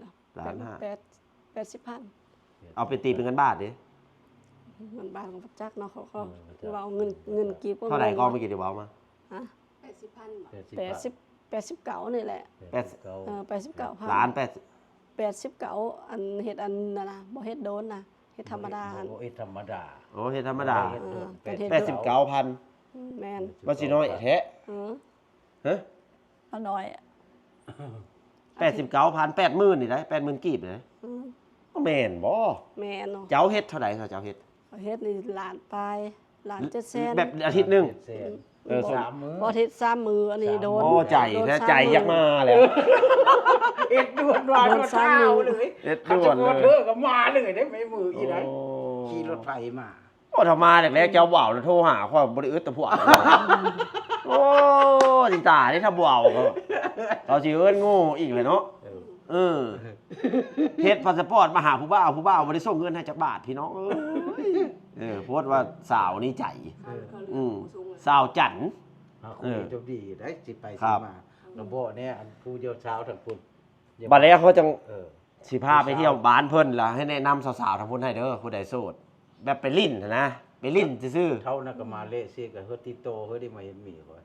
80,000 เอาไปตีเป็นเงินบาทดิ เงินบาทของพระจักเนาะเขาคือว่าเอาเงินกีบ เท่าไหร่ก็เมื่อกี้เดี๋ยวเอามา ฮะ 80,000 บาท 89นี่แหละ 89,000 ล้าน89อันเฮ็ดอันนั่นน่ะบ่เฮ็ดโดนน่ะเฮ็ดธรรมดาอัน โอ้เอ็ดธรรมดา โอ้เฮ็ดธรรมดา แม่น 89,000ว่าสิน้อยแท้ฮะ เอาน้อย 89,000 80,000นี่ได้80,000กีบเลยก็แม่นบ่ แม่นเนาะ เจ้าเฮ็ดเท่าไหร่เจ้าเฮ็ด เฮ็ดนี่ล้านปลายล้าน700,000 แบบอาทิตย์หนึง สามมื้อ บ่เฮ็ด3มื้ออันนี้โดน โอ้ใจแท้ใจยักมาแล้ว เอ็ดด่วนว่าเช้าเลย เฮ็ดด่วนเลย เธอก็มาเลยได้ไม่มืออีไรขี่รถไฟมา โอ้ถ้ามาแรกๆเจ้าบ่าวแล้วโทรหาข้อยบ่ได้อึดแต่พวกโอ้สิตานี่ถ้าบ่าวก็เขาสิเอิ้นโง่อีกเลยเนาะเฮ็ดพาสปอร์ตมาหาผู้บ่าวบ่ได้ส่งเงินให้จักบาทพี่น้องโพสต์ว่าสาวนี่ใจสาวจันทร์ คุยจบดีได้สิไป ครั สิ บ มาระบบเนี่ยอันผู้เดียวเช้าทั้งคุณ บัดนี้เขาจัง สิพาไป ผู้สาว เที่ยวบ้านเพิ่นล่ะให้แนะนำสาวๆทางพุ่นให้เด้อผู้ใดโสดแบบไปลิ้นนะไปลิ้นซื่อ เท่านั้นก็มาเลเซียกับเฮอติโตเฮอได้มาเห็นหมีก่อน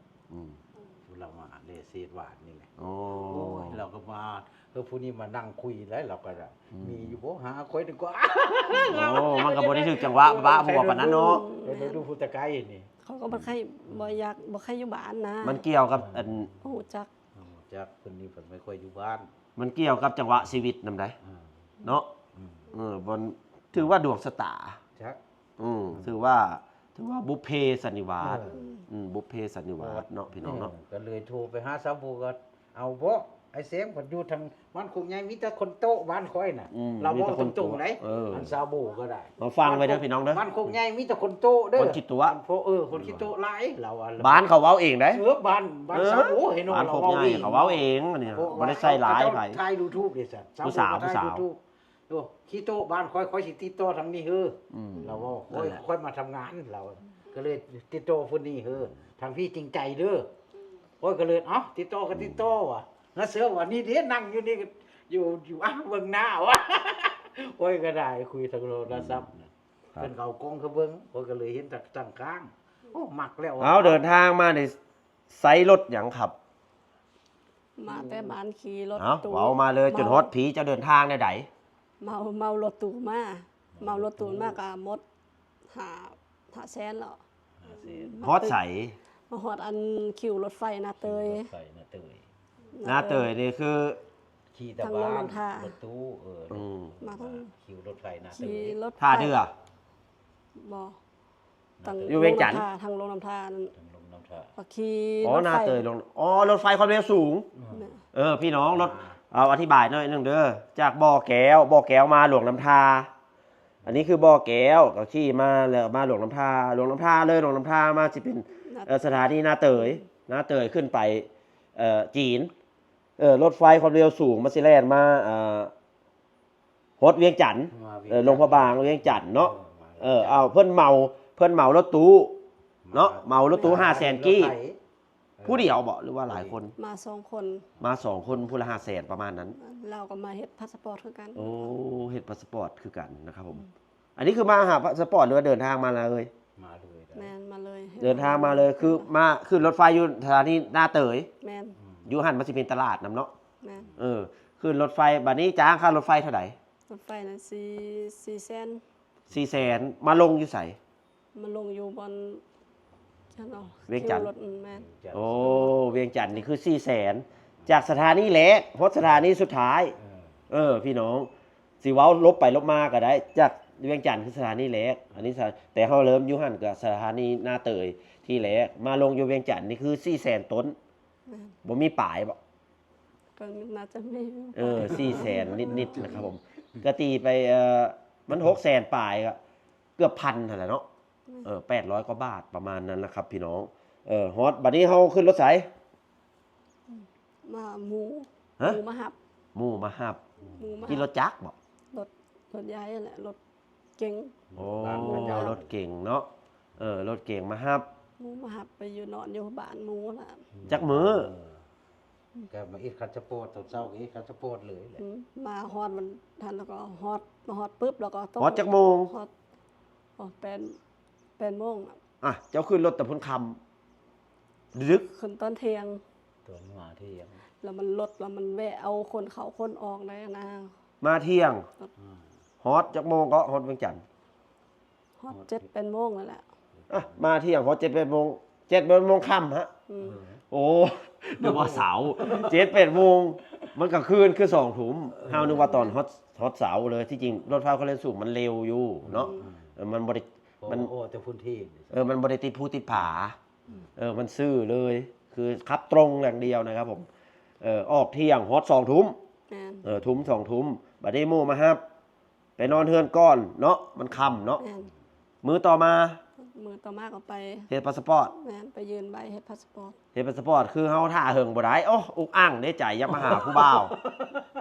เรามาเลเซียหวานนี่ไง โอ้ โอ้ยเราก็มาผู้นี้มานั่งคุยแล้วเราก็มีอยู่บ่หาคุยดีกว่า โอ้มันก็บ่ได้ถึกจังหวะบ้าบัวปานนั้นเนาะ เดี๋ยวดูผู้ตะไคร้นี่ เขาก็บ่ใครบ่อยากบ่ใครอยู่บ้านนะ มันเกี่ยวกับอัน โอ้จัก จากคนนี้ผมไม่ค่อยอยู่บ้าน มันเกี่ยวกับจังหวะชีวิตนำได้เนาะบนถือว่าดวงชะตา จัก ถือว่าบุพเพสันนิวาสบุพเพสันนิวาสเนาะพี่น้องเนาะ ก็เลยโทรไปหาสาวบูก็เอาบ่ไอ้เสียงผมอยู่ทางบ้านคุกใหญ่มีแต่คนโตบ้านค่อยน่ะเราบ่ตรงๆเลยอันสาวบูก็ได้ มาฟังไว้เด้อพี่น้องเด้อ บ้านคุกใหญ่มีแต่คนโตเด้อ คนคิดตัว คนคิดโตหลายเราอ่ะ บ้านเขาเว้าเองได้ บ้านสาวบูเห็น บ้านพวกใหญ่เขาเว้าเองอันนี้บ่ได้ใส่หลายไผ ถ่าย YouTube ดิซะ ผู้สาว ดูคิโตบ้านค่อยสิติดต่อทางนี้เราว่าค่อยมาทำงานเราก็เลยติดต่อคนนี้ทางพี่จริงใจเด้อก็เลยติดต่อก็ติดต่อว่ะแล้วเสือว่านี่เด้นั่งอยู่นี่อยู่เบิ่งหน้าวะก็ได้คุยทางโทรศัพท์เพิ่นเอากล้องเขาเบิ่งก็เลยเห็นตั้งข้างโอ้มักแล้ว เอาเดินทางมาในไซส์รถหยังขับ มาแต่บ้านขี่รถ เอ้า ตู้ เว้ามาเลยจนฮอดผีจะเดินทางได้ได เมารถตู้มาเมารถตู้มาก็หมดหาแสนแล้ว ฮอดใส มาฮอดอันคิวรถไฟนาเตย ใส่นาเตย หน้าเตยนี่คือ ขี่ตะ ทาง บ้า โรง น น้ำท่าร ถตู้ม มาทั้ง ขี่รถไฟนาเต ขี่ ย รถไฟ ท่าเดือ บ่ทาง อยู่เวียงจันทน์ ทางโรงน้ำท่านั่น ทางลงน้ำท่า ก็ขี่ อ๋อ รถ หน้า ไฟ เตยลงอ๋อรถไฟความเร็วสูง เนี่ย พี่น้องรถเอาอธิบายหน่อยหนึงเด้อจากบ่อแก้วมาหลวงน้ำทาอันนี้คือบ่อแก้วก็ขี่มาแล้วมาหลวงน้ำทาหลวงน้ำทาเลยหลวงน้ำทามาสิเป็นสถานีหน้าเตยขึ้นไปจีนรถไฟความเร็วสูงมาสิแล่นมาฮอดเวียงจันทน์ลงพระบางเวียงจันทน์เนาะเอาเพิ่นเมารถตู้เนาะเมารถตู้500,000กี้ผู้เดียวบ่หรือว่าหลายคน มา2คน มา2คนผู้ละ500,000ประมาณนั้น เราก็มาเฮ็ดพาสปอร์ตคือกัน โอ้เฮ็ดพาสปอร์ตคือกันนะครับผม อันนี้คือมาหาพาสปอร์ตหรือว่าเดินทางมาเลย มาเลย แมนมาเลย เดินทางมาเลยคือมาขึ้นรถไฟอยู่สถานีหน้าเตย แมน อยู่หันมาสิเป็นตลาดนำเนาะ แมน ขึ้นรถไฟบัดนี้จ้างค่ารถไฟเท่าไหร่ รถไฟนะ4แสน 400,000มาลงอยู่ไส มันลงอยู่บนฉันเอา เวียงจันทน์ คิรถแมน โอ้เวียงจันทน์นี่คือ400,000จากสถานีแรกฮอดสถานีสุดท้ายพี่น้องสิเว้าลบไปลบมาก็ได้จากเวียงจันทน์คือสถานีแรกอันนี้แต่เฮาเริ่มอยู่หันกับสถานีหน้าเตยที่แรกมาลงอยู่เวียงจันทน์นี่คือ400,000ต้น แมน บ่มีปลายบ่ ก็น่าจะไม่ 400,000นิดๆนะครับผมก็ตีไปมัน600,000ปลายก็เกือบ1,000นั่นแหละเนาะ800กว่าบาทประมาณนั้นนะครับพี่น้องฮอตบัดนี้เฮาขึ้นรถไส มาหมู ฮะ หมูมาหับ หมู่มาฮับ หมูมา ที่ร หับ ถจักรบ่ รถย้ายนั่นแหละรถเก๋ง โอ้รถเก่งเนาะรถเก่งมาฮับ หมูมาหับไปอยู่นอนอยู่บ้านหมูน่ะ จักมือ ก็มาอีกคันสปอร์ตตอนเช้าก็อีกคันสปอร์ตเลยแหละ มาฮอดมันทันแล้วก็ฮอดมาฮอดปุ๊บแล้วก็ต้อง ฮอดจักโมง ฮอดเป็นโมงน่ะ อ่ะเจ้าขึ้นรถแต่พ้นคำดึก ขึ้นตอนเที่ยง ตัวมาที่ยัง แล้วมันลดแล้วมันแวะเอาคนเข้าคนออกได้นะ มาเที่ยงฮอตจักโมงก็ฮอตเวียงจันทน์ ฮอด7เป็นโมงนั่นแหละ อ่ะมาเที่ยงฮอต7-8โมง7-8โมงค่ำฮะ อืม โอ้นึกว่าเสาร์7-8โมงมันก็คืนคือ2 ทุ่มเฮานึกว่าตอนฮอตเสาร์เลยที่จริงรถไฟความเร็วสูงมันเร็วอยู่เนาะมันบ่ได้ มัน โอ้แต่พื้นที่ มันบ่ได้ติดภูติดผามันซื่อเลย คือขับตรงอย่างเดียวนะครับผมออกเที่ยงฮอต2 ทุ่ม แม่น ทุ่ม2 ทุ่มบัดนี้หมู่มาฮับไปนอนเฮือนก่อนเนาะมันค่ำเนาะ แม่น มื้อต่อมา มือต่อมาก็ไป เฮ็ดพาสปอร์ต แม่นไปยืนใบเฮ็ดพาสปอร์ต เฮ็ดพาสปอร์ตคือเฮาท่าเฮิงบ่ได้โอ้อุกอั่งได้ใจอยากมาหาผู้บ่าว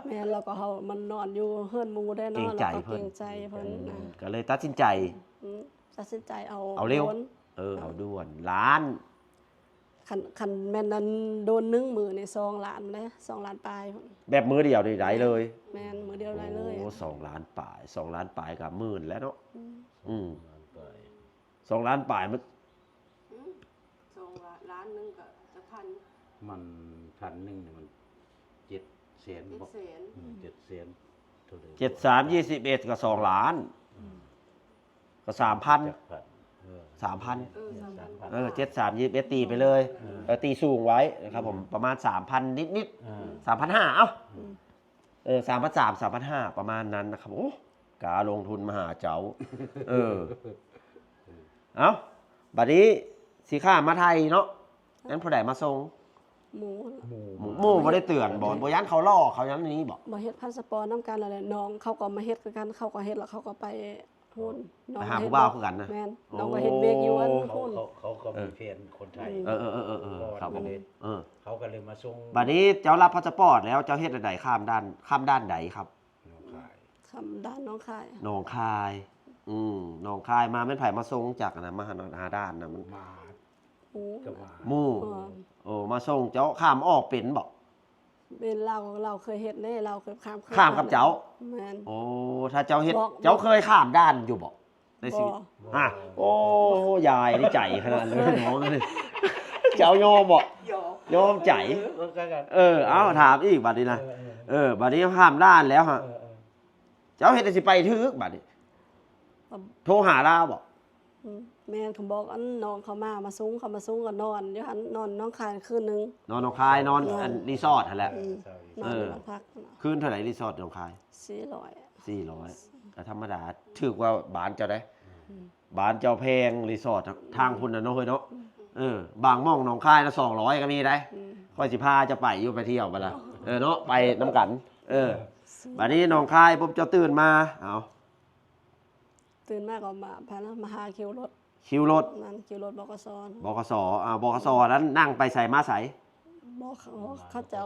แม่นแล้วก็เฮามันนอนอยู่เฮือนหมู่ได้เนาะ เกรงใจ แล้วก็ เพิ่ เก น รงใจเพิ่นนะ ก็เลยตัดสินใจ ตัดสินใจเอา เอาเร็ว โดน เอาด่วนล้าน คันแม่นนั้นโดน1มื้อนี่2ล้านเลย2ล้านปลายพุ่น แบบมื้อเดียวนี่ได้เลย แม่นมื้อเดียวได้เลย โอ้2 ล้านปลาย2 ล้านปลายก็หมื่นแล้วเนาะไป2 ล้านปลายมัน 2ล้านนึงก็จะพัน มันพันหนึ่งเนี่ยมัน700,000บอก700,000เท่าเดิม 7321ก็2 ล้านก็ 3,000 3,000 7321ตีไปเลยตีสูงไว้นะครับผมประมาณ 3,000 นิดๆ 3,500 เอ้า3,300 3,500 ประมาณนั้นนะครับโอ้กาลงทุนมหาเจ้าเอ้าบัดนี้สิข้ามาไทยเนาะงั้นผู้ใดมาส่ง หมู หมู่บ่ได้เตือนบ่ยันเขาล่อเขายันนี้บ่ มาเฮ็ดพาสปอร์ตนำกันแล้วแหละน้องเขาก็มาเฮ็ดคือกันเขาก็เฮ็ดแล้วเขาก็ไปหุ้นน้อง ไปหาผู้บ่าวคือกันนะ แม่นน้องก็เฮ็ดเวกอยู่อันหุ้น เขาก็มีแฟนคนไทย ครับผม เขาก็เลยมาส่ง บัดนี้เจ้ารับพาสปอร์ตแล้วเจ้าเฮ็ดอันใดข้ามด้านใดครับ น้องขาย คำด้านน้องคาย หนองคายหนองคายมาแม่นไผมาส่งจากอันนะมาหาด้านนะมัน มา หมู ก็มา หมู่ เออ โอ้มาส่งเจ้าข้ามออกเป็นบ่ เป็นเราเคยเฮ็ดเด้เราเคยข้าม ข้ามกับเจ้า แม่น โอ้ถ้าเจ้าเฮ็ด บอก เจ้าเคยข้ามด้านอยู่บ่ในชีวิต บ่ อ่ะโอ้ยายนี่ใจขนาดนี้น้องนี่เจ้าโยมบ่ หยอก ย ยอมใจ เอาถามอีกบัดนี้นะบัดนี้ห้ามด้านแล้วฮะเจ้าเฮ็ดให้สิไปถึกบัดนี้โทรหาลาวบ่ แม่เขาบอกอันน้องเขามาซุ้งเขามาซุ้งก็นอนเดี๋ยวหันนอนน้องคายคืนนึง นอนหนองคายนอนอันรีสอร์ทหั่นแหละ นอนอยู่โรงพัก คืนเท่าไหร่รีสอร์ทหนองคาย 400 400ก็ธรรมดาถือว่าบ้านเจ้าได้บ้านเจ้าแพงรีสอร์ททางพุ่นน่ะเนาะเฮ้ยเนาะบางหม่องหนองคายละ200ก็มีได้ค่อยสิพาจะไปอยู่ไปเที่ยวบัดล่ะเนาะไปน้ำกันบัดนี้หนองคายปุ๊บเจ้าตื่นมาเอา ตื่นมาก็มาพามาหาคิวรถ คิวรถ นั่นคิวรถบกส บกสบกสนั้นนั่งไปใส่มาใส่ บอกเขาเจ้า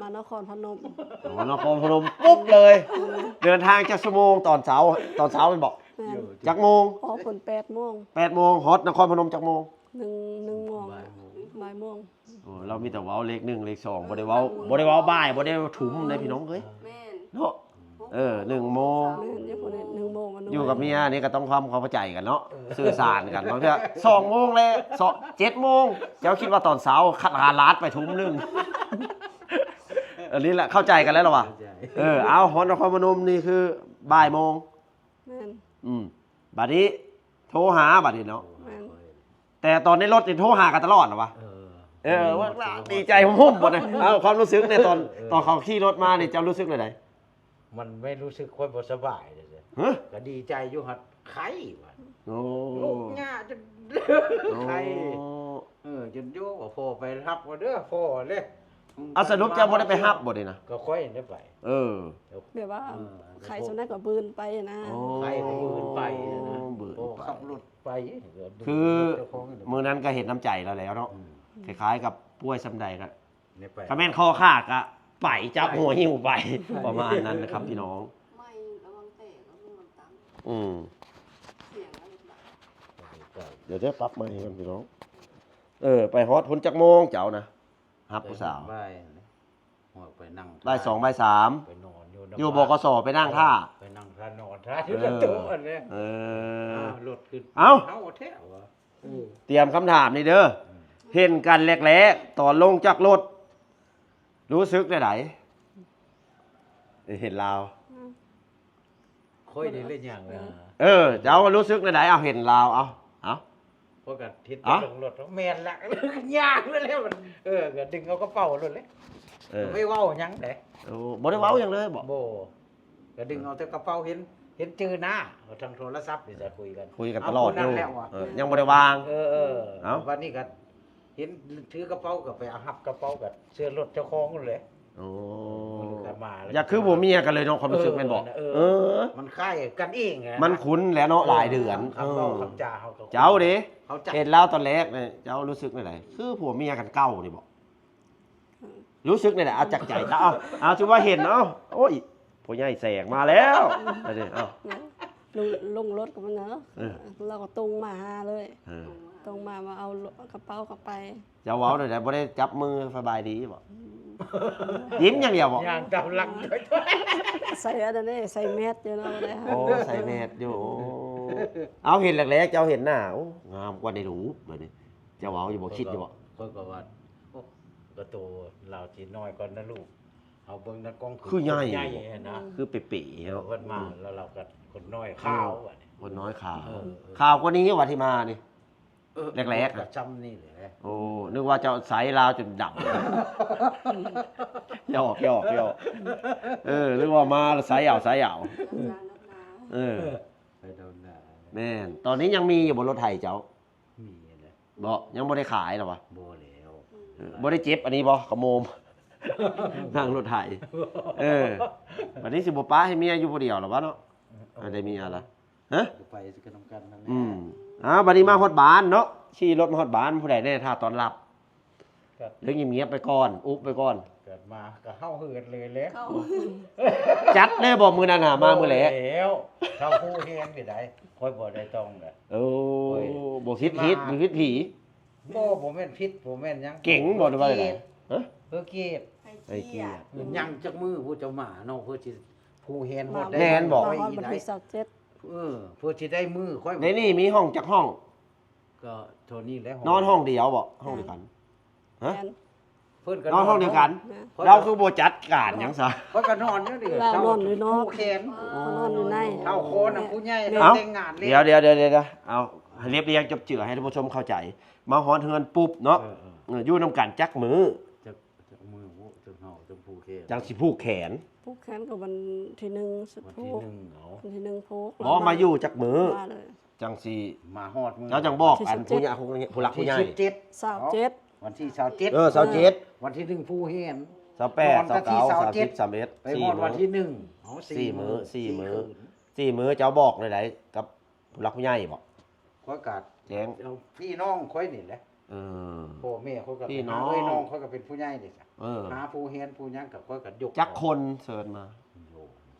มานครพนม นครพนมปุ๊บเลย เดินทางจากชั่วโมงตอนเช้ามันบอก แม่น จากโมง ออกคน8 โมง 8 โมงฮอตนครพนมจากโมง 1 โมงบ่ายโมง เรามีแต่เว้าเลข1เลข2บ่ได้เว้าบ่ายบ่ได้ถุมเลยพี่น้องเอ้ย แม่น เนาะ1 โมง แม่นอยู่คนนี้1 โมง อยู่กับเมียนี่ก็ต้องความเข้าใจกันเนาะสื่อสารกันบางที2 โมงเลย7 โมงเจ้าคิดว่าตอนเช้าคัดหาลาดไปถุมนึงอันนี้แหละเข้าใจกันแล้วหรอวะเอาฮอตนครพนมนี่คือบ่ายโมง แม่น บัดนี้โทรหาบัดนี้เนาะ แม่น แต่ตอนในรถนี่โทรหากันตลอดเหรอวะว่าดีใจหุ่มๆหมดเลยเอาความรู้สึกในตอนเขาขี่รถมาเนี่ยเจ้ารู้สึกเลยไหน มันไม่รู้สึกค่อยบ่สบายเลย ฮะ ก็ดีใจอยู่หัดไข้ว่ะ โอ้ ลูกหญ้าจนไข้จนโยกว่าพ่อไปรับว่าเด้อพ่อเด้ เอาสรุปเจ้าบ่ได้ไปฮับบ่ได้นะ ก็ค่อยได้ไป แบบว่าใครสำนักก็บืนไปนะ ไข้ก็บืนไปนะ บืน โอ้ ไป ขับรถไป คือมือนั้นก็เห็นน้ำใจแล้วเนาะคล้ายๆกับป่วยสำใดก็คอมเมนต์คอขากอะไปจับหัวหิ้วไปประมาณนั้นนะครับพี่น้อง ไม่ระวังเตะแล้วมึงมันตังเสียงอะไรบ้าง เดี๋ยวจะปรับมาให้กันพี่น้องไปฮอตพ้นจักโมงเจ้านะฮับผู้สาว ไปนั่ง บ่าย 2 บ่าย 3 ไปนอนอยู่บกสไปนั่งท่า ไปนั่งท่านอนท่าที่โต๊ะอันนี้รถขึ้นแท้วะ เตรียมคำถามนี่เด้อเห็นกันแรกๆตอนลงจากรถรู้สึกได้ไหนเห็นลาว ค่อยได้เล่นอย่างเลย เจ้ารู้สึกได้ไหนเอาเห็นลาวเอา เพราะกันทิศลงรถแมนละยากเลยแล้วมันก็ดึงเอากระเป๋ารถเลยไม่เว้ายังเด้ บ่ได้เว้าอย่างเลยบ่ โบก็ดึงเอาแต่กระเป๋าเห็นจือหน้าทางโทรศัพท์นี่จะคุยกัน ตลอดอยู่ยังบ่ได้วาง วันนี้ก็เห็นถือกระเป๋าก็ไปเอาหับกระเป๋ากับเสื้อรถเจ้าของนั่นเลย อย่าคือผัวเมียกันเลยเนาะความรู้สึกแม่นบ่มันคล้ายกันเองมันคุ้นแล้วเนาะหลายเดือน คำเว้าคำจาเขาก็ เจ้าดิ เขาจัด เห็นแล้วตอนแรกเนี่ยเจ้ารู้สึกได้ไหนคือผัวเมียกันเก่านี่บ่รู้สึกได้ไหนเอาจากใจเจ้าเอาถือว่าเห็นโอ้ยพ่อใหญ่แสงมาแล้วลงรถกับมันเนาะเราก็ตรงมาหาเลยตรงมาเอากระเป๋ากลับไป เจ้าเว้าได้ไหนบ่ได้จับมือสบายดีบ่ยิ้มอย่างเดียวบ่ อย่างกำลัง ใส่อะไรนี่ใส่แมสอยู่เนาะได้ค่ะ ใส่แมสอยู่เอาเห็นแรกๆเจ้าเห็นหน้างามกว่าในรูปแบบนี้เจ้าเว้าอยู่บ่คิดอยู่บ่ คนก็ว่าก็โตเราจีน้อยก่อนนะลูกเอาเบิ่งนักกล้อง คือใหญ่ นะ คือปีๆเนาะ เพิ่นมาแล้วเราก็คนน้อยข้าวอ่ะ คนน้อยข่าวกว่านี้ว่าที่มานี่แรกๆ ก็จำนี่แหละ โอ้นึกว่าเจ้าสายลาวจนดำหยอกนึกว่ามาสายยาวไปโดนด่า แม่นตอนนี้ยังมีอยู่บนรถไถเจ้า มีนะ บ่ยังบ่ได้ขายหรอวะ บ่แล้ว บ่ได้เจ็บอันนี้บ่ขโมมนั่งรถไถวันนี้สิบ่ป้าให้เมียอยู่ผู้เดียวหรอวะเนาะได้เมียล่ะฮะ ไปสิกันนำกันนั่นแหละ บัดนี้มาฮอดบ้านเนาะขี่รถมาฮอดบ้านผู้ใดแน่ท่าตอนรับเรื่องเงียบๆไปก่อนอุ๊บไปก่อน เกิดมาก็เฮาเหินเลยแหละ จัดแน่บ่มื้อนั้นหามามื้อแล แล้วเขาผู้เฮียนสิได้ค่อยบ่ได้ต้องแหละ บ่คิดบ่คิดผี บ่แม่นพิษบ่แม่นหยัง เก่งบ่ได้ว่าได้ฮะ เพื่อเก็บ ไอ้เกียรติ ยังจักมือผู้เจ้าหมาเนาะเพื่อสิผู้เฮียนฮอด แน่นบอก มาฮอดวันที่27 เพื่อสิได้มือค่อย ในนี่มีห้องจักห้อง ก็เท่านี้แหละ นอนห้องเดียวบ่ห้องเดียวกันฮะ แม่น เพิ่นก็ นอนห้องเดียวกัน นะ เราคือบ่จัดการหยังซะ เพิ่นก็นอนอยู่ดิ เรานอนอยู่นอก ผู้แขน เขานอนอยู่ใน เท่าโคนน่ะผู้ใหญ่ เอ้า แต่งงานเลย เดี๋ยวเอาให้เรียบเรียงจบเจือให้ท่านผู้ชมเข้าใจ มาฮอนเฮือนปุ๊บเนาะอยู่นำกันจักมือ จะมือจะเฮาจะผู้แขน จังสิผูกแขน ผูกแขนกับวันที่หนึ่งสุด วัน ผู ที่ ก หนึ่งเอา วันที่หนึ่งผูก บ่มาอยู่จักมือ มาเลย จังสิ มาฮอดมือ แล้วจังบอก ที่ อัน 17 ผู้รักผู้ใหญ่ ที่17 27 วันที่27 27 วันที่หนึ่งผู้เห็น 28 นอนที่ 29 27 30 31 ไปฮอดวันที่หนึ่งเอา สี่มื้อ สี่ 4มื้อเจ้าบอกไหนๆกับผู้รักผู้ใหญ่บ่ ข้อยกัด แจ้ง เอาพี่น้องค่อยนี่แหละ เออ พ่อแม่เขาก็ พี่น้อง เอ้ยน้องเขาก็เป็นผู้ใหญ่นี่จ้ะ เออ หาผู้เห็นผู้หยังกับค่อยก็ยก จักคนเชิญมา โย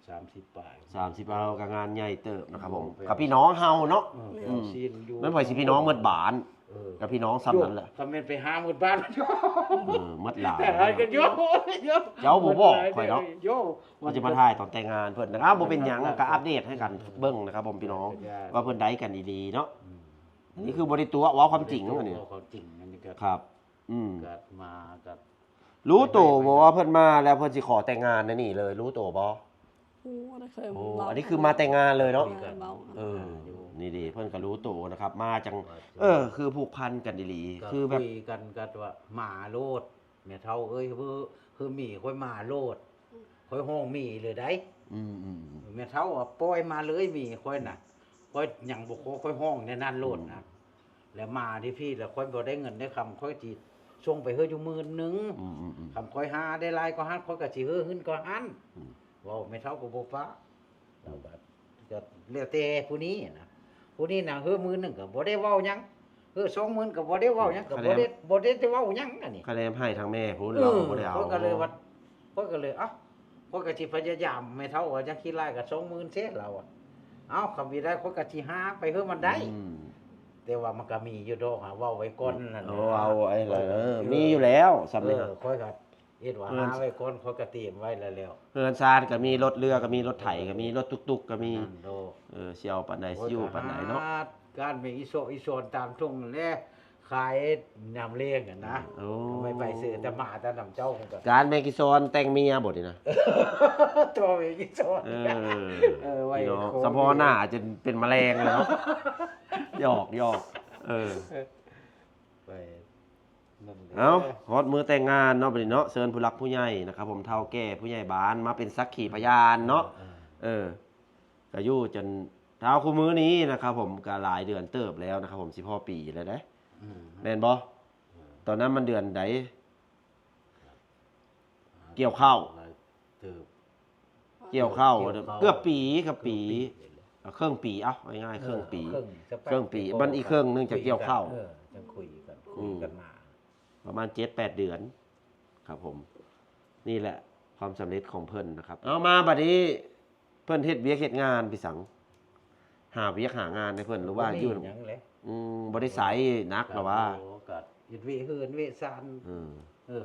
30ปลาย 30เอากับงานใหญ่เติบนะครับผม ไปเอา กับพี่น้องเฮาเนาะ ไปเอาซีนอยู่ นั่นพอยสิพี่น้องเมื่อบาน เออ กับพี่น้องซ้ำนั้นแหละ ทำเป็นไปหาหมดบ้านโย เมื่อหลาย แต่หากันโยโย เจ้าบ่บอกข่อยเนาะ โย ว่าจะมาถ่ายตอนแต่งงานเพิ่นนะครับบ่เป็นหยังก็อัปเดตให้กันเบิ่งนะครับผมพี่น้องว่าเพิ่นได้กันดีๆเนาะอันนี้คือบ่ได้ตัวเว้าความจริงอันนี้ ความจริงอันนี้ก็ ครับ เกิดมากับ รู้ตัวบ่ว่าเพิ่นมาแล้วเพิ่นสิขอแต่งงานนะนี่เลย รู้ตัวบ่ โอ้ได้เคย โอ้ เบา อันนี้คือมาแต่งงานเลยเนาะ เบา เออนี่ดีเพิ่นก็รู้ตัวนะครับ มาจังคือผูกพันกันดีๆ ก็ คือแบบ คุยกันกันว่าหมาโลดแม่เฒ่าเอ้ยคือหมีค่อยมาโลดค่อยห้องหมีเลยได้ อืม แม่เฒ่าว่าปล่อยมาเลยหมีค่อยน่ะค่อยหยังบ่ค่อยห้องในนั้นโลดนะแล้วมาที่พี่แล้วค่อยบ่ได้เงินได้คำค่อยสิส่งไปเฮ็ดอยู่10,000นึง คำค่อยหาได้หลายก็หันค่อยก็สิเฮือขึ้นก็หันเว้าไม่เท่ากับบ่ฟ้าเราก็แล้วแต่ผู้นี้นะผู้นี้น่ะเฮือมื้อหนึงก็บ่ได้เว้าหยังเฮือ20,000ก็บ่ได้เว้าหยังก็บ่ได้จะเว้าหยังอันนี้ คะแนนให้ทางแม่พูดเราบ่ได้เอา ข้อยก็เลยว่าข้อยก็เลยเอ้าข้อยก็สิพยายามไม่เท่าว่าจังคิดหลายก็20,000เสียเราอะเอ้าคำมีได้ข้อยก็สิหาไปเฮือมันได้ แต่ว่ามันก็มีอยู่ดอกหาเว้าไว้ก่อนนั่น เอาไอ้ละมีอยู่แล้วสำเร็จ ค่อยก็เฮ็ดว่าหาไว้ก่อนค่อยก็เตรียมไว้แล้ว เฮือนซานก็มีรถเรือก็มีรถไถก็มีรถตุกๆก็มี นั่นโด เสี่ยวปานใดสิอยู่ปานใดเนาะ การมีอิโซอิโซนตามทุ่งนั่นแหละขายนำเลี้ยงกันนะ โอ้ ไม่ไปซื้อแต่หมาแต่นำเจ้าคงก็ การแมกิซอนแต่งเมียบ่นี่นะ ตัวมีอิโซน ไว้ พี่น้อง โค้ง สะพอหน้าอาจจะเป็นแมลงเลยเนาะหยอกไปนั่นแหละ เอาฮอดมือแต่งงานเนาะบัดนี้เนาะเชิญผู้หลักผู้ใหญ่นะครับผมเฒ่าแก่ผู้ใหญ่บ้านมาเป็นสักขีพยานเนาะก็อยู่จนเท้าคู่มื้อนี้นะครับผมก็หลายเดือนเติบแล้วนะครับผมสิพ่อปีแล้วเด้ แม่นบ่ตอนนั้นมันเดือนใดเกี่ยวข้าว เกี่ยวข้าวเกือบปีกับปีเครื่องปีเอ้าง่ายๆเครื่องปีมันอีกเครื่องนึงจะเกี่ยวข้าว จะคุยกันมา ประมาณ 7-8 เดือนครับผม นี่แหละความสำเร็จของเพิ่นนะครับ เอามาบัดนี้เพิ่นเฮ็ดเวียกเฮ็ดงานพี่สัง หาเวียกหางานให้เพิ่นหรือว่าอยู่ หยังเลย บ่ได้ใส่นักหรอว่า ก็ยึดเวเฮือนเวซาน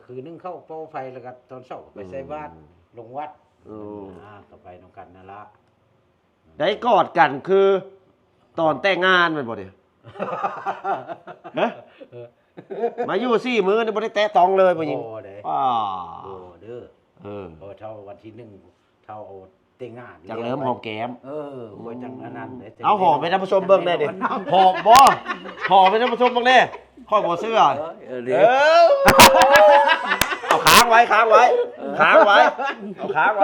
คือนึ่งเข้าเป้าไฟแล้วก็ตอนเช้าไปใส่บ้านลงวัดก็ไปนำกันนั่นละ ได้กอดกันคือตอนแต่งงานแม่นบ่เด้ฮะมาอยู่4มื้อนี่บ่ได้แตะต้องเลยบ่หญิง โอ้เด้ ว้า โอ้เด้อเท่าวันที่1เท่าเอาเต็งงาน จังเริ่มหอมแก้ม บ่จังอันนั้น เอาหอมไปท่านผู้ชมเบิ่งได้ดิหอมบ่หอมไปท่านผู้ชมเบิ่งเด้ข้อยบ่เชื่อเอาค้างไว้เอาค้างไว้ค้างไ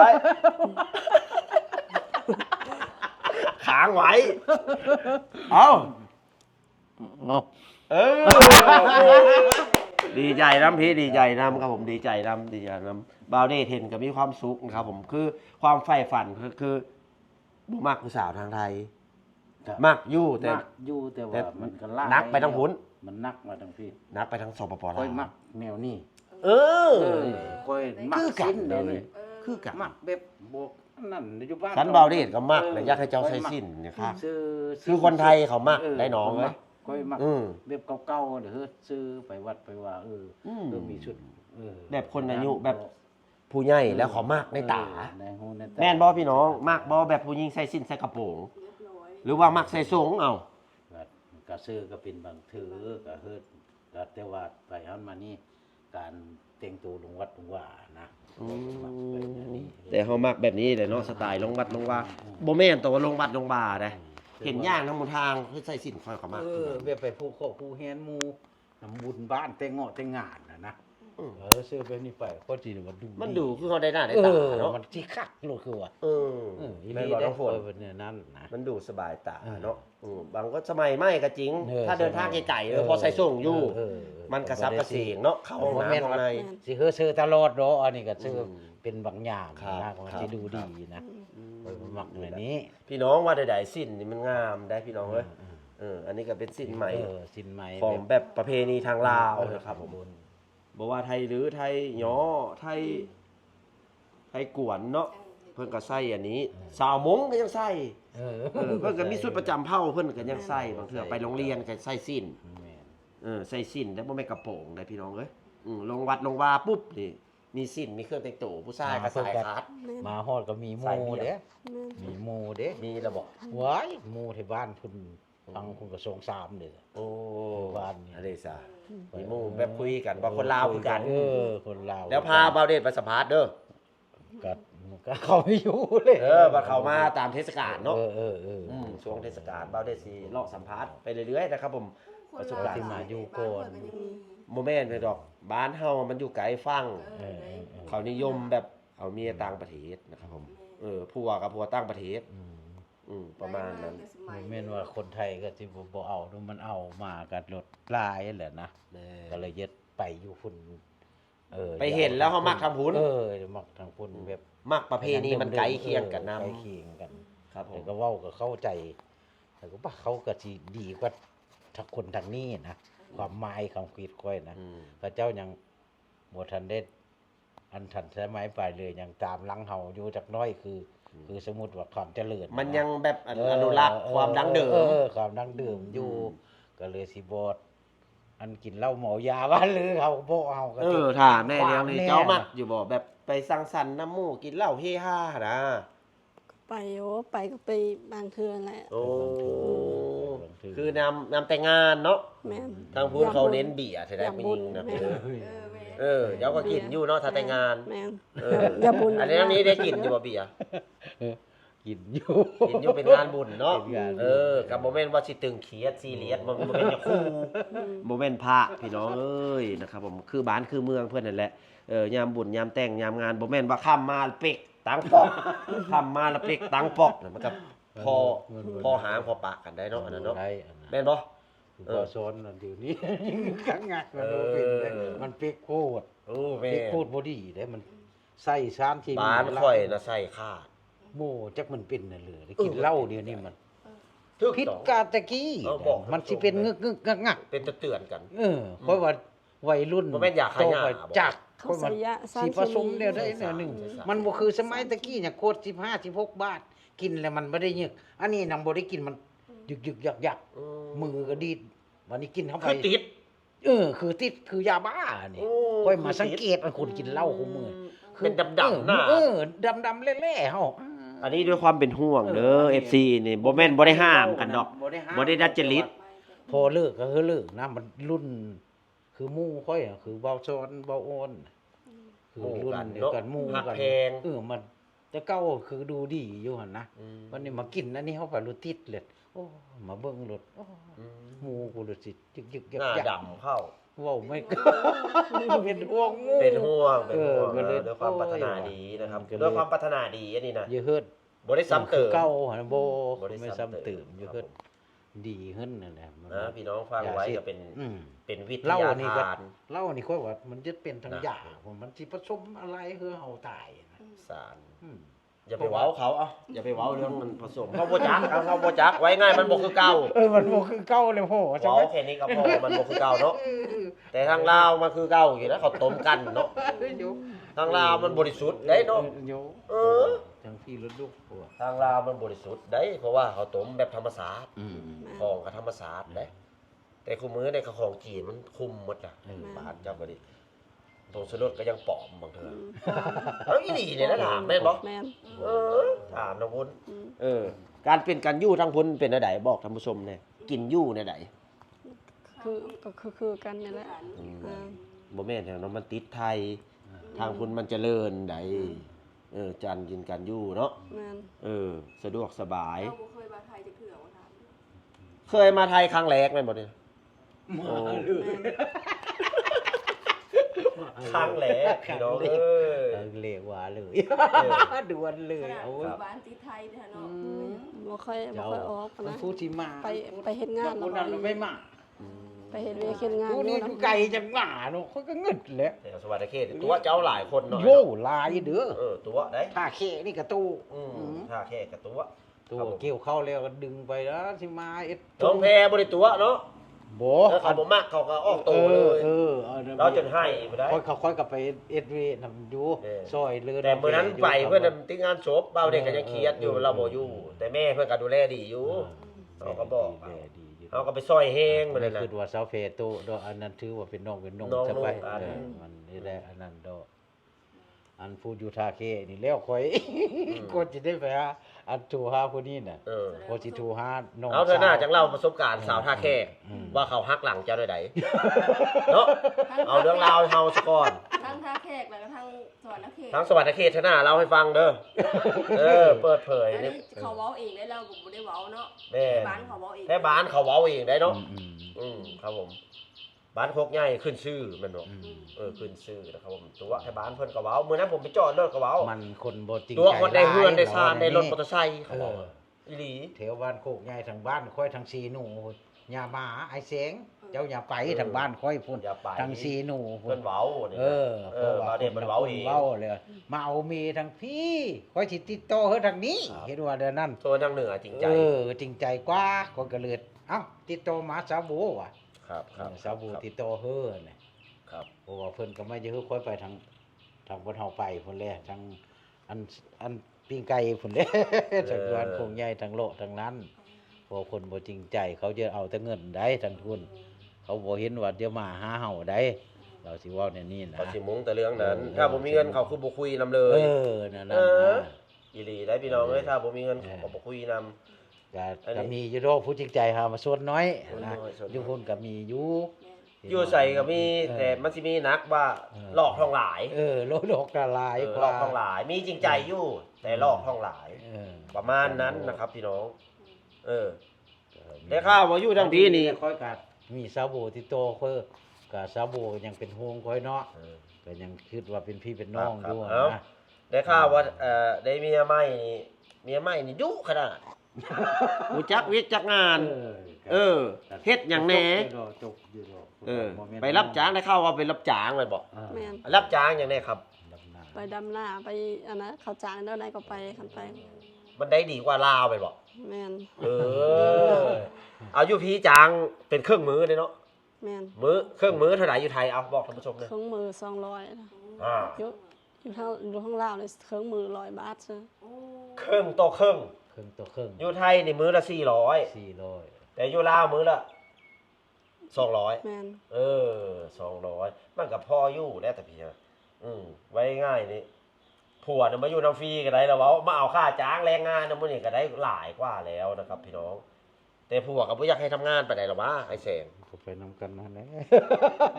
ว้เอาดีใจน้ำพี่ดีใจน้ำครับผมดีใจน้ำบาวเดทเห็นก็มีความสุขนะครับผมคือความใฝ่ฝันคือบ่มักผู้สาวทางไทยมักอยู่แต่ ว่ามันก็ลา นักไปทางพุ้น มันนักมาทางพี่ นักไปทางสปปลาว ค่อยมักแนวนี้ ค่อยมัก คือกัน สิ้นเดี๋ยวนี้ คือกัน มักแบบบวกนั่นอยู่บ้าน ฉันบาวเดทก็มักเลยอยากให้เจ้าใส่สิ้นเนี่ยครับ คือคนไทยเขามักได้น้องเลย ค่อยมักแบบเก่าๆเดี๋ยวซื้อไปวัดไปว่ามีชุด แบบคนอายุแบบผู้ใหญ่แล้วเขามักในตา ในหูในตา แม่นบ่พี่น้องมักบ่แบบผู้หญิงใส่สิ้นใส่กระโปรงหรือว่ามักใส่สูงเอา ก็ซื้อก็เป็นบางถือก็เฮ็ดก็แต่ว่าไปหันมานี่ การแต่งตัวลงวัดลงว่านะ อืม มักแบบนี้ แต่เฮามักแบบนี้แหละเนาะสไตล์ลงวัดลงว่าบ่แม่นตัวว่าลงวัดลงบาเด้เห็นย่างทั้งหมดทางเฮ็ดใส่สินค่อยเข้ามา แบบไปผู้ข้อผู้แฮนหมู่นำบุญบ้านแต่งเงาะแต่งงานนะซื้อแบบนี้ไปก็สิว่าดู มันดูคือเขาได้หน้าได้ เอ ตา อ เนาะ มันสิคักโลดคือว่า อี แม่น ลี บ่ ได้ ต้องฝน เป็นเนี่ยนั้นนะ มันดูสบายตาเนาะบางก็สมัยใหม่ก็จริง เออ ถ้าเดินทางไกลๆพอใส่ส่งอยู่ เออ มันกระซับกระเสงเนาะเข้าห้องน้ำข้างใน สิเฮือซื้อตลอดเนาะอันนี้ก็ซื้อเป็นบางอย่าง ครับ นะมันสิดูดีนะไปมักแบบนี้ พี่น้องว่าใดๆสิ้นนี่มันงามได้พี่น้องเอ้ยอันนี้ก็เป็นสิ้นใหม่ สินไหม ของแบบประเพณีทางลาวนะครับผมบอกว่าไทยหรือไทยย้อไทยกวนเนาะเพิ่นก็ใส่อันนี้สาวมงก็ยังใส่ เออ เพิ่นก็มีชุดประจำเผ่าเพิ่นก็ยังใส่บางเทื่อไปโรงเรียนก็ใส่สิ้น แม่น ใส่สิ้นแต่บ่แม่นกระโปรงได้พี่น้องเอ้ยลงวัดลงวาปุ๊บนี่มีสิ้นมีเครื่องแต่งตัวผู้ชายก็ใส่ขาด มาฮอดก็มีห ใส่ มู่ เบียร์ เด้มีหมู่เด้ มีระบบ ว้ายหมู่ที่บ้านเพิ่นฟังคุณก็ทรงสามเด้อ โอ้ บ้านนี่ อะไรซะมีหมู่แบบคุยกันว่าคนลาวคือกัน คนลาว แล้วพาเบาเดชไปสัมภาษณ์เด้อ ก็เขาไม่อยู่เลย บัดเข้ามาตามเทศกาลเนาะ เออ ช่วงเทศกาลเบาเดชสิเลาะสัมภาษณ์ไปเรื่อยๆนะครับผมประสบการณ์ ที่มาอยู่ก่อน โมเมนต์เลยดอกบ้านเฮามันอยู่ไกลฟัง เออ เขานิยมแบบเอาเมียต่างประเทศนะครับผมผัวกับผัวต่างประเทศประมาณนั้น แม่นว่าคนไทยก็สิบ่เอาดูมันเอามากับรถลายแหละนะก็เลยยึดไปอยู่พุ่น ไปเห็นแล้วเขามักทำหุ่น มักทางพุ่นแบบ มักประเพณีมันไกลเคียงกันนำ ใกล้เคียงกัน ครับผ แต่ ม ก็เว้าก็เข้าใจแต่ก็ว่าเขาก็สิดีกว่าทักคนทางนี้นะความหมายความคิดค่อยนะพระเจ้ายังบ่ทันได้อันทันสมัยไปเลยยังตามหลังเฮาอยู่จักน้อยคือสมมุติว่าความเจริญ มันยังแบบอนุรักษ์ความดั้งเดิม ความดั้งเดิมอยู่ก็เลยสิบ่อันกินเหล้าเมายาว่าหรือเขาบ่เอาก็ ถามแน่แนวนี้เจ้ามักอยู่บ่แบบไปสังสรรค์น้ำหมู่กินเหล้าเฮฮานะ ไปไปก็ไปบางเทื่อแหละ โอ้คือนำแต่งงานเนาะ แม่น ทางพูดเขาเน้นเบียร์ใช่ไหมผู้หญิงนะเดี๋ยวก็กินอยู่เนาะถ้าแต่งงาน แม่น อย่าบุญอันนี้ได้กินอยู่บ่เบียร์ กินอยู่ กินอยู่เป็นงานบุญเนาะกับโมเมนต์ว่าสิตึงเขียดซีเรียสโมเมนต์จะคู่โมเมนต์พระพี่น้องเอ้ยนะครับผมคือบ้านคือเมืองเพื่อนนั่นแหละยามบุญยามแต่งยามงานโมเมนต์ว่าข้ามมาเป็กตังปอกข้ามมาแล้วเป็กตังปอกมันก็พอหางพอปากกันได้เนาะอันนั้นเนาะ ได้ แม่นบ่ ก็ซ้อนนั่นเดี๋ยวนี้ขังงักมันเป็นมันเป๊กโคตร โอ้แม่ เป๊กโคตรบ่ดีเด้มันใส่สารที่ บ้านข่อยน่ะใส่ขาด โม่จักมันเป็นน่ะเหลือกินเหล้าเดี๋ยวนี้มัน ถูก ผิด ต้อง กาตะกี้ บอก มันสิเป็นงึกงัก เป็นเตือนกัน เพราะว่าวัยรุ่น บ่แม่นอยากขายหน้า โตไปจัก เขาใส่ยาสาร สิ เค ผสม มี เดียวได้แนวหนึงมันบ่คือสมัยตะกี้เนี่ยโคตร15 16 บาท กินแล้วมันบ่ได้ยึกอันนี้นำบ่ได้กินมันยึกยักมือก็ดีดวันนี้กินเข้าไป คือติด คือติดคือยาบ้านี่ โอ้ ค่อยมาสังเกตว่าคนกินเหล้าของมือ เป็นดำๆหน้า ดำๆแล่ๆเฮา อันนี้ด้วยความเป็นห่วงเด้อ FC นี่บ่แม่นบ่ได้ห้ามกันดอกบ่ได้ดัดจริต พอเลิกก็คือเลิกนะมันรุ่น คือหมู่ค่อยอะคือเบาซ้อนเบาโอนคือรุ่นเดียวกันหมู่ หัก กัน แพง มันแต่เก่าคือดูดีอยู่หั่นนะวันนี้มากินอันนี้เฮาไปรถติดเลยโอ้มาเบิ่งรถโอ้หมู่กูรถสิยึกๆ หน้า ยัก ดำเข้า ๆเว้าไม่ เป็นห่วงหมู่ เป็นห่วงก็เลย ด้วยความปรารถนาดีนะครับ ก็เลย ด้วยความปรารถนาดีอันนี้นะ อย่าเฮ็ด บ่ได้ซ้ำเติม เก่าหั่นบ่ บ่ได้ ไม่ ซ้ำ ซ้ำ เติ เติ ม มอย่า ครั เฮ็ บ ดดีขึ้นนั่นแหละมัน นะพี่น้องฟังไว้ก็เป็น อืม เป็นวิท เหล้าย า นี่ก็ ทาน เหล้านี่ค่อยว่ามันจะเป็นทาง นะ ยามันสิผสมอะไรคือเฮาตายนะ สาร อืม อย่าไปเว้าเขาอย่าไปเว้าเรื่องมันผสมเขาบ่จักเขาบ่จักไว้ง่ายมันบ่คือเก่า มันบ่คือเก่าเลยโหใช่ เว้า ไหม แค่นี้ก็พอมันบ่คือเก่าเนาะแต่ทางลาวมันคือเก่าอยู่แล้วเขาต้มกันเนาะ อยู่ ทางลาวมันบริสุทธิ์ได้เนาะ อยู่ เออ ทางพี่รถลูกพวก ทางลาวมันบริสุทธิ์ได้เพราะว่าเขาต้มแบบธรรมชาติ อืม ของกับธรรมชาติได้แต่คู่มือในของจีนมันคุมหมดอ่ะบาทเจ้าก็ดิตรงสลดก็ยังปลอมบางเทื่อเอาอีหลีเนี่ยนะถามแม่นบ่ แม่น ถามน้องพุ่นการเป็นการอยู่ทางพุ่นเป็นไดบอกท่านผู้ชมแน่กินอยู่ในใด คือกันนี่แหละ บ่แม่นทางนั้นมันติดไทย ทางคุณมันเจริญไดจันกินกันอยู่เนาะ แม่น สะดวกสบาย เราบ่เคยมาไทยจะเถื่อว่าถาม เคยมาไทยครั้งแรกแม่นบ่เนี่ย มาเลย ครั้งแรกพี่น้องเรียกว่าเลยด่วนเลย ขนาด โอ้ อย ยู่บ้านติดไทยเด้อเนาะ บ่ค่อยออก มัน นะ ฟูจิมา ไปเฮ็ดงาน คนนั้นมันไม่มา ไปเฮ็ดเวียกเฮ็ดงาน ผู้นี้อยู่ไกลจังหว่าเนาะเขาก็งึดแหล้ว แต่สวัสดิเขตตัวเจ้าหลายคนเนาะ โย่ลายเด้อ ตัวได้ ถ้าแค่นี่กระตู้ ถ้าแค่กับตัว ตัวเกี่ยวเข้าแล้วก็ดึงไปแล้วสิมาเอ็ด น้องแพรบ่ได้ตัวเนาะ โบ ถ้าเขาบ่มักเขาก็ออกตัวเลย เราจนให้บ่ได้ ค่อยกับไปเอ็ดเวนำอยู่ซอยเลือ แต่มื้อนั้นไปเพิ่นติดงานศพเบาเด็กก็ยังเครียดอยู่เราบ่อยู่แต่แม่เพิ่นก็ดูแลดีอยู่เขาก็บอกเขาก็ไปซอยแฮงมื้อนั้นน่ะ คือว่าเสาเฟโตดอกอันนั้นถือว่าเป็นน้องเป็นนง น้อง จะไป ลูกอัน มันนี่แหละอันนั้นดอกอันฟูอยู่ทาเคนี่แล้วค่อยก็สิได้ไปหาอันโทรหาผู้นี้น่ะพอสิโทรหาน้อง เอาเถอะหน้าจังเล่าประสบการณ์สาวท่าแขกว่าเขาฮักหลังเจ้าได้ใดเนาะเอาเรื่องราวให้เฮาซะก่อน ทั้งท่าแขกแล้วก็ทั้งสวรรค์เขต ทั้งสวัสดิเขตเถอะหน้าเล่าให้ฟังเด้อเปิดเผย อัน นี่ นี้เขาเว้าเองได้เราบ่ได้เว้าเนาะ แม่ บ้านเขาเว้าเอง แค่บ้านเขาเว้าเองได้เนาะ อืม ครับผมบ้านโคกใหญ่ขึ้นชื่อแม่นบ่ อืม ขึ้นชื่อนะครับผมตัวให้บ้านเพิ่นก็เว้ามื้อนั้นผมไปจอดรถก็เว้า มันคนบ่จริง ตัว ใจ คนได้เฮือนได้ซาน หล ได้รถมอ นี่ เตอร์ไซค์เขาบอกอีหลี แถวบ้านโคกใหญ่ทางบ้านค่อยทางสีหนูอย่ามาไอ้แสงเจ้าอย่าไปทางบ้านค่อยพุ่น อย่าไป ทางสีหนู เพิ่นเว้านี่ เพราะว่า บาเด็ดมันเว้าเอง เว้าเลยมาเอาเมีทางพี่ค่อยสิติดต่อเฮาทางนี้ ครับ เห็นว่าเดี๋ยวนั้น ส่วนทางเหนือจริงใจ จริงใจกว่าคนก็เลยเอ้าติดต่อมาสาวโบว่ะ ครับครับ สาวโบติดต่อเฮอน่ะ ครับ เพราะว่าเพิ่นก็ไม่จะเฮอค่อยไปทางบนเฮาไปพุ่นแหละทางอันปิ้งไก่พุ่นแหละทางบ้านโคงใหญ่ทางโลทางนั้นเพอคนบ่จริงใจเขาจะเอาแต่เงินได้ทางทุนเขาบ่เห็นว่าเดี๋ยวมาหาเฮาได้เราสิเว้าแนวนี้นะ เขาสิมุงแต่เรื่องนั้น ถ้าบ่มีเงินเขาคือบ่คุยนำเลย นั่น เอ น่ะ ออีหลีได้พี่น้องเอ้ยถ้าบ่มีเงินเขาก็บ่คุยนำ ก็มีอยู่ดอกผู้จริงใจหามาส่วนน้อยนะ ส่วนน้อย อยู่พุ่นก็มีอยู่ อยู่ใส่ก็มีแต่มันสิมีนักว่าหลอกทองหลาย โลดอกก็หลายก หล ว่า อกทองหลายมีจริงใจอยู่แต่หลอกทองหลาย ประมาณนั้นนะครับพี่น้องได้ข่าวว่าอยู่ทางดีนี่ ค่อยกัดมีซาโบที่โตค่อยก็ซาโบยังเป็นห่วงค่อยเนาะก็ยังคิดว่าเป็นพี่เป็นน้องอยู่ เอ้า นะ ได้ข่าวว่าได้เมียใหม่นี่ดุขนาดหูจักเวียกจักงาน เฮ็ดหยังแหน่ จบอยู่ดอก ไปรับจ้างได้ข่าวว่าไปรับจ้างไปบอก แม่น รับจ้างอย่างนี้ครับ ไปดำหน้าไปอันนั้นเขาจ้างเท่าใดก็ไปคันไป มันได้ดีกว่าลาวไปบอก แม่น เอาอยู่พี่จ้างเป็นเครื่องมือเลยเนาะ แม่น เครื่องมือเท่าไหร่อยู่ไทยเอาบอกท่านผู้ชมเลย เครื่องมือ200นะ อ่า อยู่ทางลาวเลยเครื่องมือ100 บาทซะ เครื่องต่อเครื่อง ครึ่งต่อครึ่ง อยู่ไทยนี่มื้อละ400 400 แต่อยู่ลาวมื้อละ200 แม่น 200มันก็พออยู่แล้วแต่พี่นะไว้ง่ายนี่ผัวน่ะมาอยู่น้ำฟรีก็ได้แล้วเว้ามาเอาค่าจ้างแรงงานนำมื้อนี้ก็ได้หลายกว่าแล้วนะครับ พี่น้อง แต่ผัวก็บ่อยากให้ทำงานปานใดหรอกวะไอ้แสง ผมไปนำกันนั่นแหละ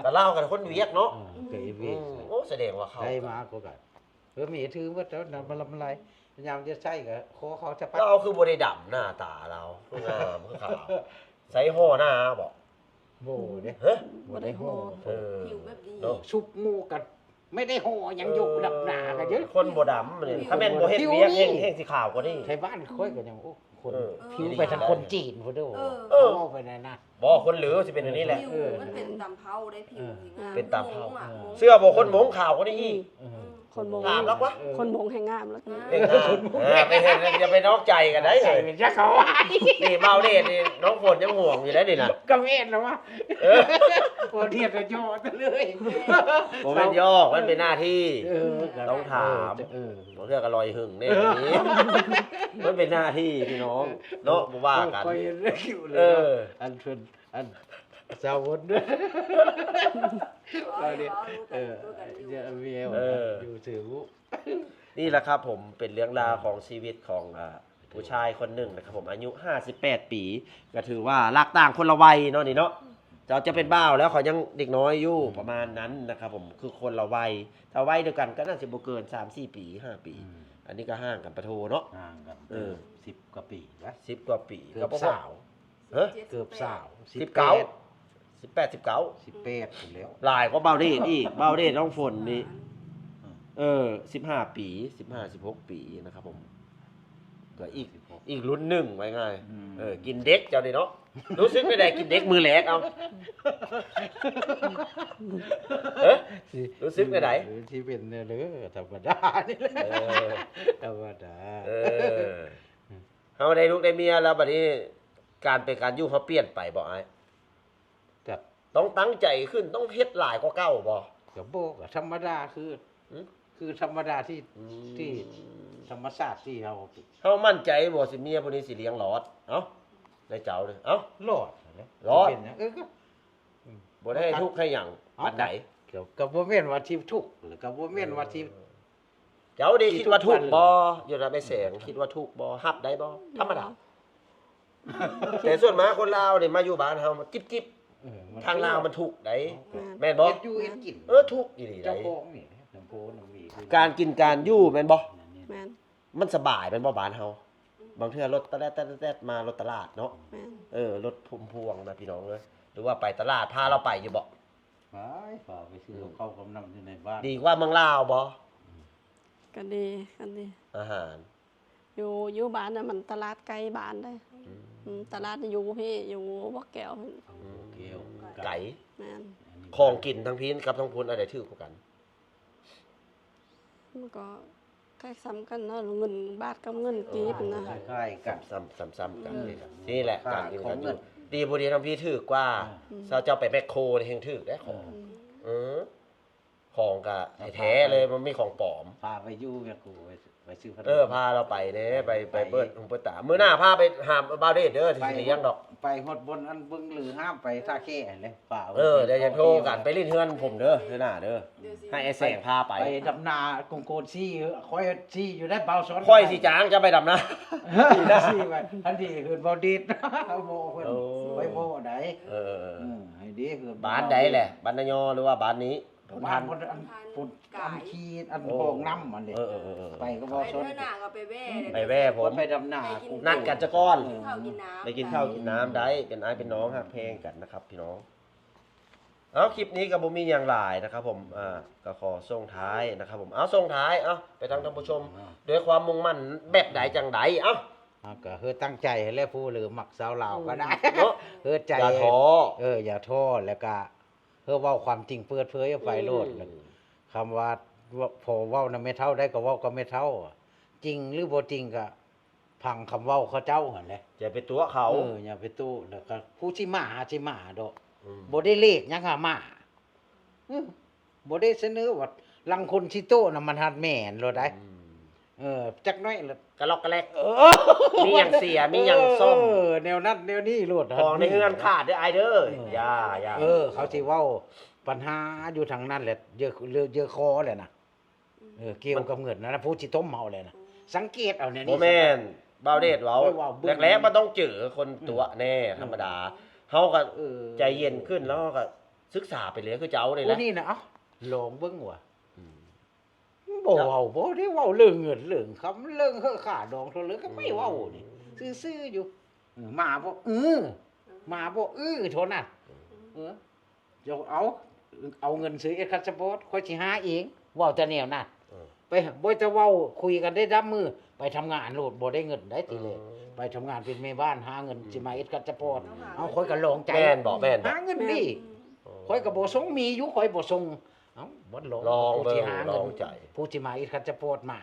ก็เล่ากันคนเวียกเนาะ เกิดเวียก โอ้แสดงว่าเขา ได้มาก็กันมีถือว่าแล้วนำมาลำไรพยายามจะใช่ก็ขอเขาจะปัด เราคือบ่ได้ดำหน้าตาเราคืองามคือขาวใส่ห่อหน้าบอก โบเด้ เฮ้ย บ่ได้ห่อ ผิวแบบดี เนาะ ชุบหมูกันไม่ได้ห่อยังอยู่ดับหนากันเยอะ คนบ่ดำนี่ถ้าแม่นบ่เฮ็ดเวียกแห้งสิขาวกว่านี้ ไทยบ้านค่อยก็ยังโอ้คน ผิ ผิ ว ว ไป ไป ทา ทาง ง ค คน น จี จี น นพุ่นเด้อ เ ไปไหนนะ บ่คนเหลือสิเป็นอันนี้แหละ ผิวมันเป็นตำเผาได้ผิวสิงาม เป็นตำเผา มง เสื้อบ่คนหมงขาวกว่านี้อีก คนมง งามแล้ววะ คนมงให้งามแล้วกัน เด็กไปเห็นอย่าไปนอกใจกันได้ ใส่ เลย เป็นยักษ์เขาว่า นี่เมาเดชนี่น้องฝนยังห่วงอยู่ได้นี่นะ ก็เม็ดแล้ววะโอ้เทียบจะโยนเลย ผมเป็นย่อมันเป็นหน้าที่ ต้องถาม เออ ผมเรียกอร่อยหึงเนี่ยนี้มันเป็นหน้าที่พี่น้องเนาะบ่ว่ากัน คอยเรื่องอยู่เลย อันเพิ่นอันสาววนด้วยจะเวียวอยู่ถือวุ นี่แหละครับผมเป็นเรื่องราวของชีวิตของผู้ชายคนหนึ่งนะครับผมอายุ58 ปีก็ถือว่ารักต่างคนละวัยเนาะนี่เนาะ เจ้าจะเป็นบ้าวแล้วเขายังเด็กน้อยอยู่ประมาณนั้นนะครับผมคือคนเราวัยถ้าวัยเดียวกันก็น่าจะบ่เกิน 3-4 ปี 5 ปี อันนี้ก็ห่างกันปะโทเนาะ ห่างกัน 10 กว่าปีนะ 10 กว่าปี เกือบ บ่ สาว เฮ้ย เกือบสาว 19 18 19 18ถึงแล้ว หลายกว่าเบาเดชอีกเบาเดชน้องฝนนี่15 ปี15-16 ปีนะครับผมก็อีกรุ่นหนึ่งไว้ง่ายกินเด็กเจ้านี่เนาะรู้สึกไม่ได้กินเด็กมือแหลกเอารู้สึกไม่ได้ ที่เป็นเนี่ยเลยธรรมดานี่แหละธรรมดา เฮาได้ลูกได้เมียแล้วบัดนี้การเป็นการอยู่เขาเปลี่ยนไปบ่อ้าย แต่ ต้องตั้งใจขึ้นต้องเฮ็ดหลายกว่าเก่าบ่ กับโบกธรรมดาคือธรรมดาที่ธรรมชาติที่เรา เฮามั่นใจบ่สิเมียผู้นี้สิเลี้ยงหลอดเอ้าได้เจ้าเด้อเอ้า รอดนะ รอด เป็นหยังก็ บ่ได้ให้ทุกข์ให้หยังปานใด กับบ่แม่นว่าที่ทุกข์หรือกับบ่แม่นว่าที่ เจ้าดีคิดว่าทุกข์บ่อยู่ระไปแสงคิดว่าทุกข์บ่ฮับได้บ่ธรรมดาแต่ส่วนมากคนลาวนี่มาอยู่บ้านเฮามันจิ๊บๆทางลาวมันทุกข์ได้แม่นบ่ เฮ็ดอยู่เฮ็ดกิน ทุกข์อีหลีได้ เจ้าของนี่น้ำโพน้ำมี การกินการอยู่แม่นบ่ แม่น มันสบายแม่นบ่บ้านเฮาบางเทื่อรถตะแตะมารถตลาดเนาะ แม่น รถพุ่มพวงนะพี่น้องเอ้ยหรือว่าไปตลาดพาเราไปอยู่บ่ ไปซื้อข้าวกับน้ำอยู่ในบ้าน ดีกว่าเมืองลาวบ่ กันดีกันดี อาหาร อยู่บ้านน่ะมันตลาดไกลบ้านได้ตลาดอยู่พี่อยู่บ่แก้วพี่ เกี่ยว ไก่ แม่น ของกินทั้งพีนกับทั้งพุนอะไรถือกว่ากัน มันก็คล้ายซ้ำกันเนาะเงินบาทกับเงินกีบนะ คล้ายๆกัน ซ้ำๆกันนี่ครับนี่แหละการกิน ขอ กั ง นอ เงิ ยู่ น ดีบ่ดีทั้งพี่ถือกว่าเจ้าไปแมคโครนี่แห่งถือกได้ของของก็แท้เลยมันมีของปลอม พาไปอยู่แม่กูไปซื้อขนม พาเราไปเด้ไปเปิดหูเปิดตามื้อหน้าพาไปหามบาวเดชเด้อที่สิเลี้ยงดอก ไปฮอดบนอันเบิ่งหรือห้ามไปท่าแค่เลยป่า เดี๋ยวจะโทรกันไปลิ้นเฮือนผมเด้อเด้อหน้าเด้อให้ไอ้แสงพาไป ไปดำนากงโกนซี่คอยซี่อยู่ได้เบาซ้อน ค่อยสิจ้างจะไปดำนะ ซี่ไปทันทีคือบ่ดีดโมเพิ่นไปโมไดให้ดีคือ บ้านใดแหละบ้านนายอหรือว่าบ้านนี้ บ้านคนอันปุ่นอันขี้อันโป่งน้ำมันเด้ไปก็บ่ ไป ซ้อน เดินหน้าก็ไปแว่ ไปแว่ผม ไปดำนา นัดกันจะก้อน กินข้าวกินน้ำ ไปกินข้าวกินน้ำได้เป็นอ้ายเป็นน้องฮักเพลงกันนะครับพี่น้องเอาคลิปนี้กับบ่มีอย่างหลายนะครับผมก็ขอส่งท้ายนะครับผมเอาส่งท้ายเอาไปทางท่านผู้ชมด้วยความมุ่งมั่นแบบใดจังใดเอ้า ก็คือตั้งใจให้แล้วผู้หรือมักสาวลาวก็ได้ เนาะ คือใจ อย่าท้อ อย่าท้อแล้วก็เพื่อเว้าความจริงเปิดเผยออกไปโลดคำว่าพอเว้านำแม่เฒ่าได้ก็เว้ากับแม่เฒ่าจริงหรือบ่จริงก็พังคำเว้าเขาเจ้าหั่นแหละ อย่าไปตัวเขา อย่าไปตู้แล้วก็ผู้สิมาหาสิมาดอก อืม บ่ได้เลขหยังหามาบ่ได้เสนอว่าลังคนสิโตน่ะมันหัดแม่นโลดได้จักหน้อยละ กระลอกกระแลกมีอย่างเสียมีอย่างส้ม แนวนั้นแนวนี้โลด ของในเฮือนขาดเด้อไอเด้ออย่า เขาสิเว้าปัญหาอยู่ทางนั้นแหละเยอะคอแหละนะเกี่ยวกับเงินนะผู้สิต้มเมาเลยนะสังเกตเอาเนี่ย บ่แม่นบ่าวเดชเว้า เว้าเบิ่ง แรกๆมันต้องเจอคนตัวแน่ธรรมดาเฮาก็ใจเย็นขึ้นแล้วก็ศึกษาไปเลยคือเจ้านี่แห โอ้ ละ นี่นะเอ้าลองเบิ่งว่ะบ่เว้าบ่ได้เว้าเรื่องเงินเรื่องคำเรื่องเฮอค่าดองเท่าเหลือก็ไม่เว้านี่ซื่อๆอยู่มาบ่มาบ่เท่านั้นเดี๋ยวเอาเงินซื้อเอ็ดคัสสปอร์ตค่อยสิหาเองเว้าแต่แนวนั้นไปบ่จะเว้าคุยกันได้รับมือไปทำงานโลดบ่ได้เงินได้ติเลยไปทำงานเป็นแม่บ้านหาเงินสิมาเอ็ดคัสสปอร์ตเอาค่อยก็ลองใจ แม่นบ่แม่นบ่ หาเงินดิข่อยก็บ่ส่งมีอยู่ข่อยบ่ส่งเอ้าบ่ลอง ลอง ผู้ เบิ่ ที่ ง หา ล เงิ อน งใจ ผู้ที่มาอีกคันจะโปรดมา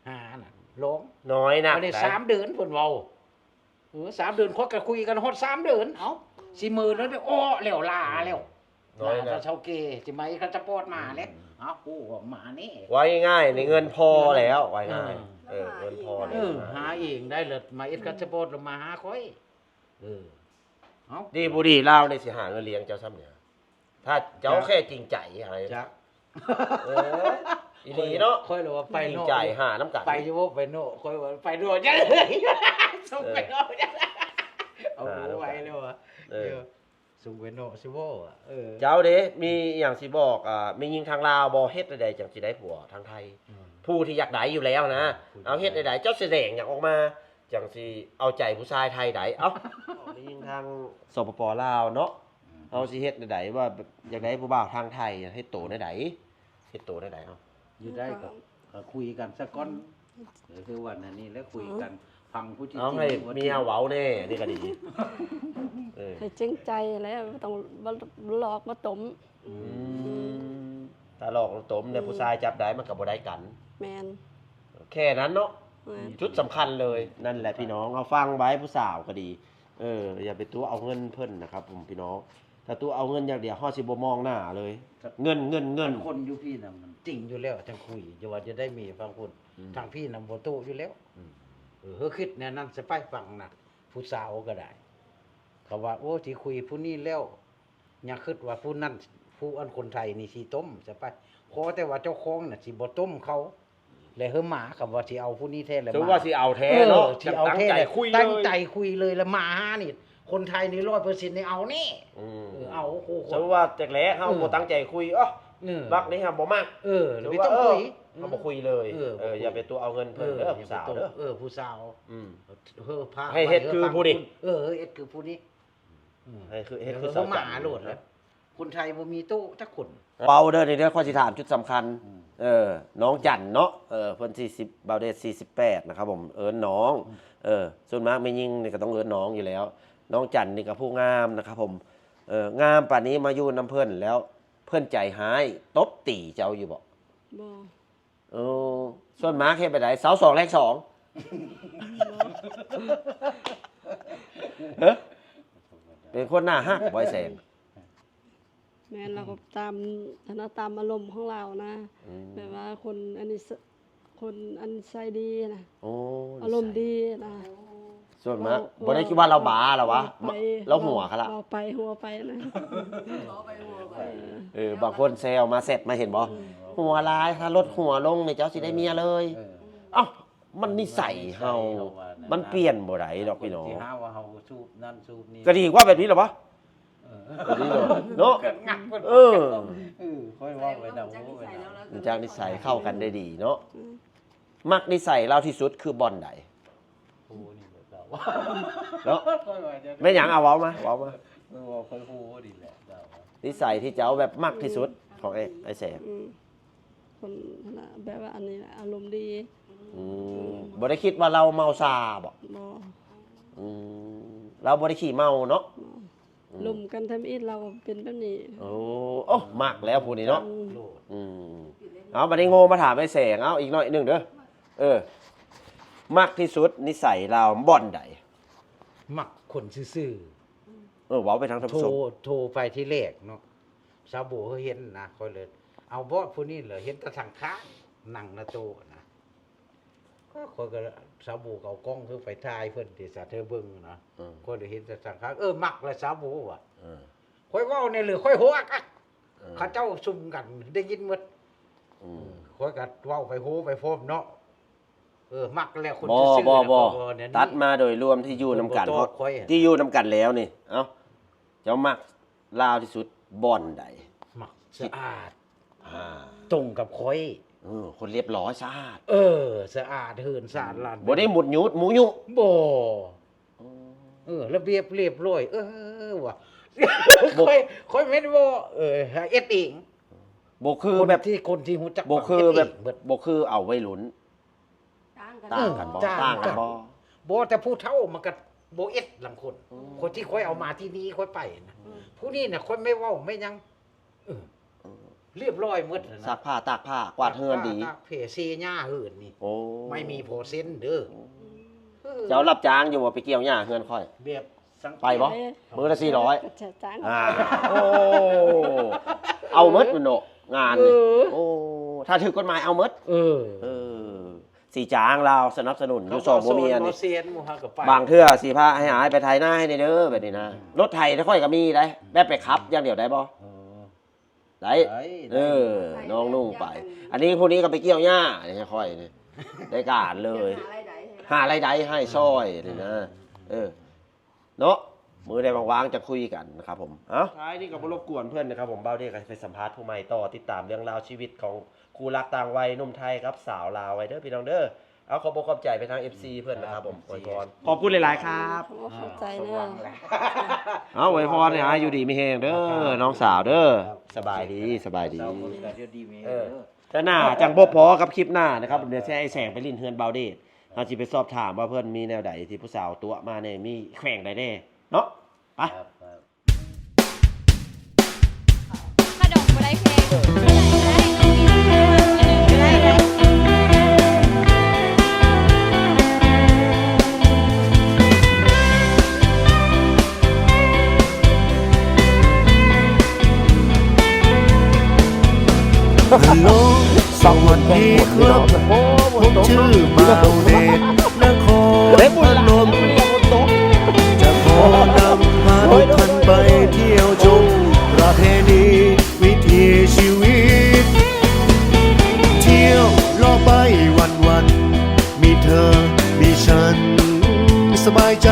หาน่ะลอง น้อยนัก บ่ได้3เดือนเพิ่นเว้า3เดือนข่อยก็คุยกันฮอด3เดือนเอ้าสิมื้อแล้วได้อ้อแล้วลาแล้ว น้อย ลา นั ถ้าก เชาเกสิมาอีกคันจะโปรดมาแล้วเอ้ากูว่ามานี่ ไว้ง่ายในเงินพอแล้วไว้ง่ายเงินพอแล้ว หาเองได้เลยมาอีกคันจะโปรดแล้วมาหาข่อยเอ้า ดีบ่ดีลาวนี่สิหาเงินเลี้ยงเจ้าซ้ำเนี่ยถ้าเจ้าแค่จริงใจให้ จัก อีหลีเนาะ ค่อยเลยว่าไป จริง โน่ ใจหาน้ำกัน ไปอยู่บ่ไปโน่ค่อยว่าไปโน่จังเลยส่งไปโน่จังเอาไว้แล้วว่ะ สุเวนโนซิโวเจ้าเด้มีอย่างสิบอกมียิงทางลาวบ่เฮ็ดใดๆจังสิได้ผัวทางไทย ผู้ที่อยากได้อยู่แล้วนะ เอาเฮ็ดใดๆเจ้าแสดงอยากออกมาจังสิเอาใจผู้ชายไทยใดเอ้ามียิงทางสปปลาวเนาะเฮาสิเฮ็ดใดๆว่าอยากได้ผู้บ่าวทางไทยเฮ็ดโตใดๆเฮ็ดโตใดๆเอ้า อยู่ได้ก็คุยกันสักก้อนคือวันนี้แล้วคุยกันฟังผู้ที่ เอาให้เมียเว้าแน่นี่ก็ดี ให้จริงใจแล้วบ่ต้องบ่หลอกบ่ตม ถ้าหลอกตมในผู้ชายจับได้มันก็บ่ได้กัน แม่น แค่นั้นเนาะ แม่น จุดสำคัญเลยนั่นแหละพี่น้องเอาฟังไว้ผู้สาวก็ดีอย่าไปตัวเอาเงินเพิ่นนะครับผมพี่น้องถ้าตัวเอาเงินอย่างเดียวเฮาสิบ่มองหน้าเลย เงิน คนอยู่พี่น่ะมันจริงอยู่แล้วจังคุยจะว่าจะได้มีฟังคุณทางพี่น่ะบ่โตอยู่แล้วเฮ้อคิดแน่นั้นจะไปฟังน่ะผู้สาวก็ได้เขาว่าโอ้ที่คุยผู้นี้แล้วยังคิดว่าผู้นั้นผู้อันคนไทยนี่สิต้มจะไปขอแต่ว่าเจ้าของน่ะสิบ่ต้มเขาแล้วเฮอหมาคำว่าสิเอาผู้นี้แท้แล้ว ถือว่าสิเอาแท้เนาะ สิเอาแท้ ตั้งใจคุยเลย ตั้งใจคุยเลยแล้วหมานี่คนไทยนี่100%นี่เอาแน่เอาโอ้โห ถือว่าจากแรกเฮาบ่ตั้งใจคุยบักนี้ฮะบ่มัก หรือไม่ต้องคุย เฮาบ่คุยเลยอย่าไปตัวเอาเงินเพิ่นเด้อผู้สาวเด้อ ผู้สาวพา ให้เฮ็ดคือผู้นี้ เฮ็ดคือผู้นี้ ให้คือเฮ็ด คื คือ อ เขา สาว หมา จัน โลดแล้วคนไทยบ่มีโต๊ะจักคน เว้าเด้อนี่เด้อข้อสิถามจุดสำคัญน้องจันเนาะเพิ่น40บาวเดช48นะครับผมเอิ้นน้องส่วนมากไม่ยิ่งนี่ก็ต้องเอิ้นน้องอยู่แล้ว น้องจันนี่ก็ผู้งามนะครับผมงามป่านนี้มาอยู่น้ำเพิ่นแล้วเพิ่นใจหายตบตีเจ้าอยู่บ่ บ่ ส่วนมากเฮ็ดไปได้เสาสองแรกสองเป็นคนหน้าฮักบ่อยแสง แม่นเราก็ตามตามอารมณ์ของเรานะแบบว่าคนอันนี้คนอันใส่ดีนะ โอ้ อารมณ์ดีนะ ส่วนมากบ่ได้คิดว่าเราบ้าหรอวะเราหัวเขาละ เราไปหัวไปนะ บางคนแซวมาเสร็จมาเห็นบ่หัวลายถ้าลดหัวลงนี่เจ้าสิได้เมียเลยเอ้ามันนิสัยเฮามันเปลี่ยนบ่ได้ดอกพี่น้อง ที่หาว่าเฮาสูบนั่นสูบนี่ ก็ดีกว่าแบบนี้เหรอวะเนาะ งักเพิ่น ค่อยว่าไว้นะโอ้ย จากนิสัยเข้ากันได้ดีเนาะมักนิสัยเราที่สุดคือบอลใด โอ้นี่แบบเรา เนาะ ค่อยว่าจะ ไม่หยังเอาเว้ามา ว่าค่อยฮู้ดีแหละเรา นิสัยที่เจ้าแบบมักที่สุดของไอ้แสง คนนะแบบว่าอันนี้นะอารมณ์ดี บ่ได้คิดว่าเราเมาซาบ่ บ่ เราบ่ได้ขี่เมาเนาะ ลมกันทำอิฐเราเป็นแบบนี้ โอ้มักแล้วผู้นี้เนาะเอาบัดนี้โง่มาถามไอ้แสงเอาอีกหน่อยหนึงเด้อมักที่สุดนิสัยเราบ่อนใด มักคนซื่อ เว้าไปทางท่าน ๆโทร ผู้ชม โทรไปที่แรกเนาะสาวโบเขาเห็นนะค่อยเลยเอาบ่ผู้นี้เหรอเห็นแต่ทางค้างนั่งนะโตนะก็ค่อยก็สาวโบก็เอากล้องคือไปถ่ายเพิ่นที่สาเธอเบิ่งนะก็ได้เห็นแต่ทางค้างมักแล้วสาวโบว่ะค่อยเว้าในหรือค่อยหัวกะเขาเจ้าซุ่มกันได้ยินหมดค่อยก็เว้าไปโหไปโฟมเนาะมักแล้วคน บ่ ซื่อๆ บ่ เนี่ย ตัดมาโดยรวมที่อยู่นํกัน บ่ค่อย ที่อยู่นํกันแล้วนี่เอ้าเจ้ามักลาวที่สุดบ่อนใด มักสะอาด อ่า ตรงกับค่อย คนเรียบร้อยสะอาด สะอาดเหินสะอาดลาน บ่ได้หมุดหยุดหมูยุ บ่ระเบียบเรียบร้อยว่ะค่อยแม่นบ่เอ็ดเอง บ่คือ คน แบบ ที่คนที่ฮู้จัก บ่คือแบบ เบิด บ่คือเอาไว้หลุน ต่างกัน ต่างกันบ่ บ่แต่ผู้เฒ่ามันก็บ่เอ็ดหลังคน คนที่ค่อยเอามาที่นี่ค่อยไปนะผู้นี้น่ะค่อยไม่เว้าไม่หยังเรียบร้อยหมดนะ ซักผ้าตากผ้ากวาดเฮือนดี ตากเพเซหญ้าเหินนี่ โอ้ ไม่มีโพเซนเด้อ เจ้ารับจ้างอยู่บ่ไปเกี่ยวหญ้าเฮือนค่อย แบบสังเกต ไปบ่ มื้อละ400 ก็จะจ้าง โอ้เอาหมดมันเนาะงานนี่โอ้ถ้าถือกฎหมายเอาหมดสีจางเราสนับสนุนอยู่สองบ่มีอันนี้ เซียนหมู่ฮาก็ไป บางเทื่อสิพาให้หายไปไถนาให้ได้เด้อแบบนี้นะรถไถถ้าค่อยก็มีได้แบบไปขับอย่างเดียวได้บ่ได้น้องนุ่งไป อันนี้พวกนี้ก็ไปเกี่ยวหญ้านี่ค่อยนี่ได้การเลย หารายได้ให้ซอยนี่นะเนาะ มือได้ว่างๆจะคุยกันนะครับผมเอ้าท้ายนี่ก็บ่รบกวนเพื่อนนะครับผมเบ้าเด้ก็ไปสัมภาษณ์ผู้ใหม่ต่อติดตามเรื่องราวชีวิตของคู่รักต่างวัยหนุ่มไทยครับสาวลาวไว้เด้อพี่น้องเด้อเอาขอบอกขอบใจไปทาง FC เพื่อนนะครับผมอวยพรขอบคุณหลายๆครับ เข้าใจ สม เน หวั อะ งแหละ เอาอวยพรเนี่ยอยู่ดีมีแฮงเด้อน้องสาวเด้อสบายดีสบายดี เจ้าคนก็เดี๋ยวดีมี แต่หน้าจังบ่พอกับคลิปหน้านะครับเดี๋ยวจะให้แสงไปลิ้นเฮือนเบาเดชเราสิไปสอบถามว่าเพื่อนมีแนวใดที่ผู้สาวตัวมาเนี่ยมีแข่งใดแน่เนาะไป ครับ ขนมอะไรเพลงได้ ฮัลโหลสวัสดีครับผมชื่อบ่าวเดชนครพนมจะขอนำพาทุกท่านไปเที่ยวชมประเพณีวิถีชีวิต เที่ยวรอบไปวันๆมีเธอ มีฉันสบายใจ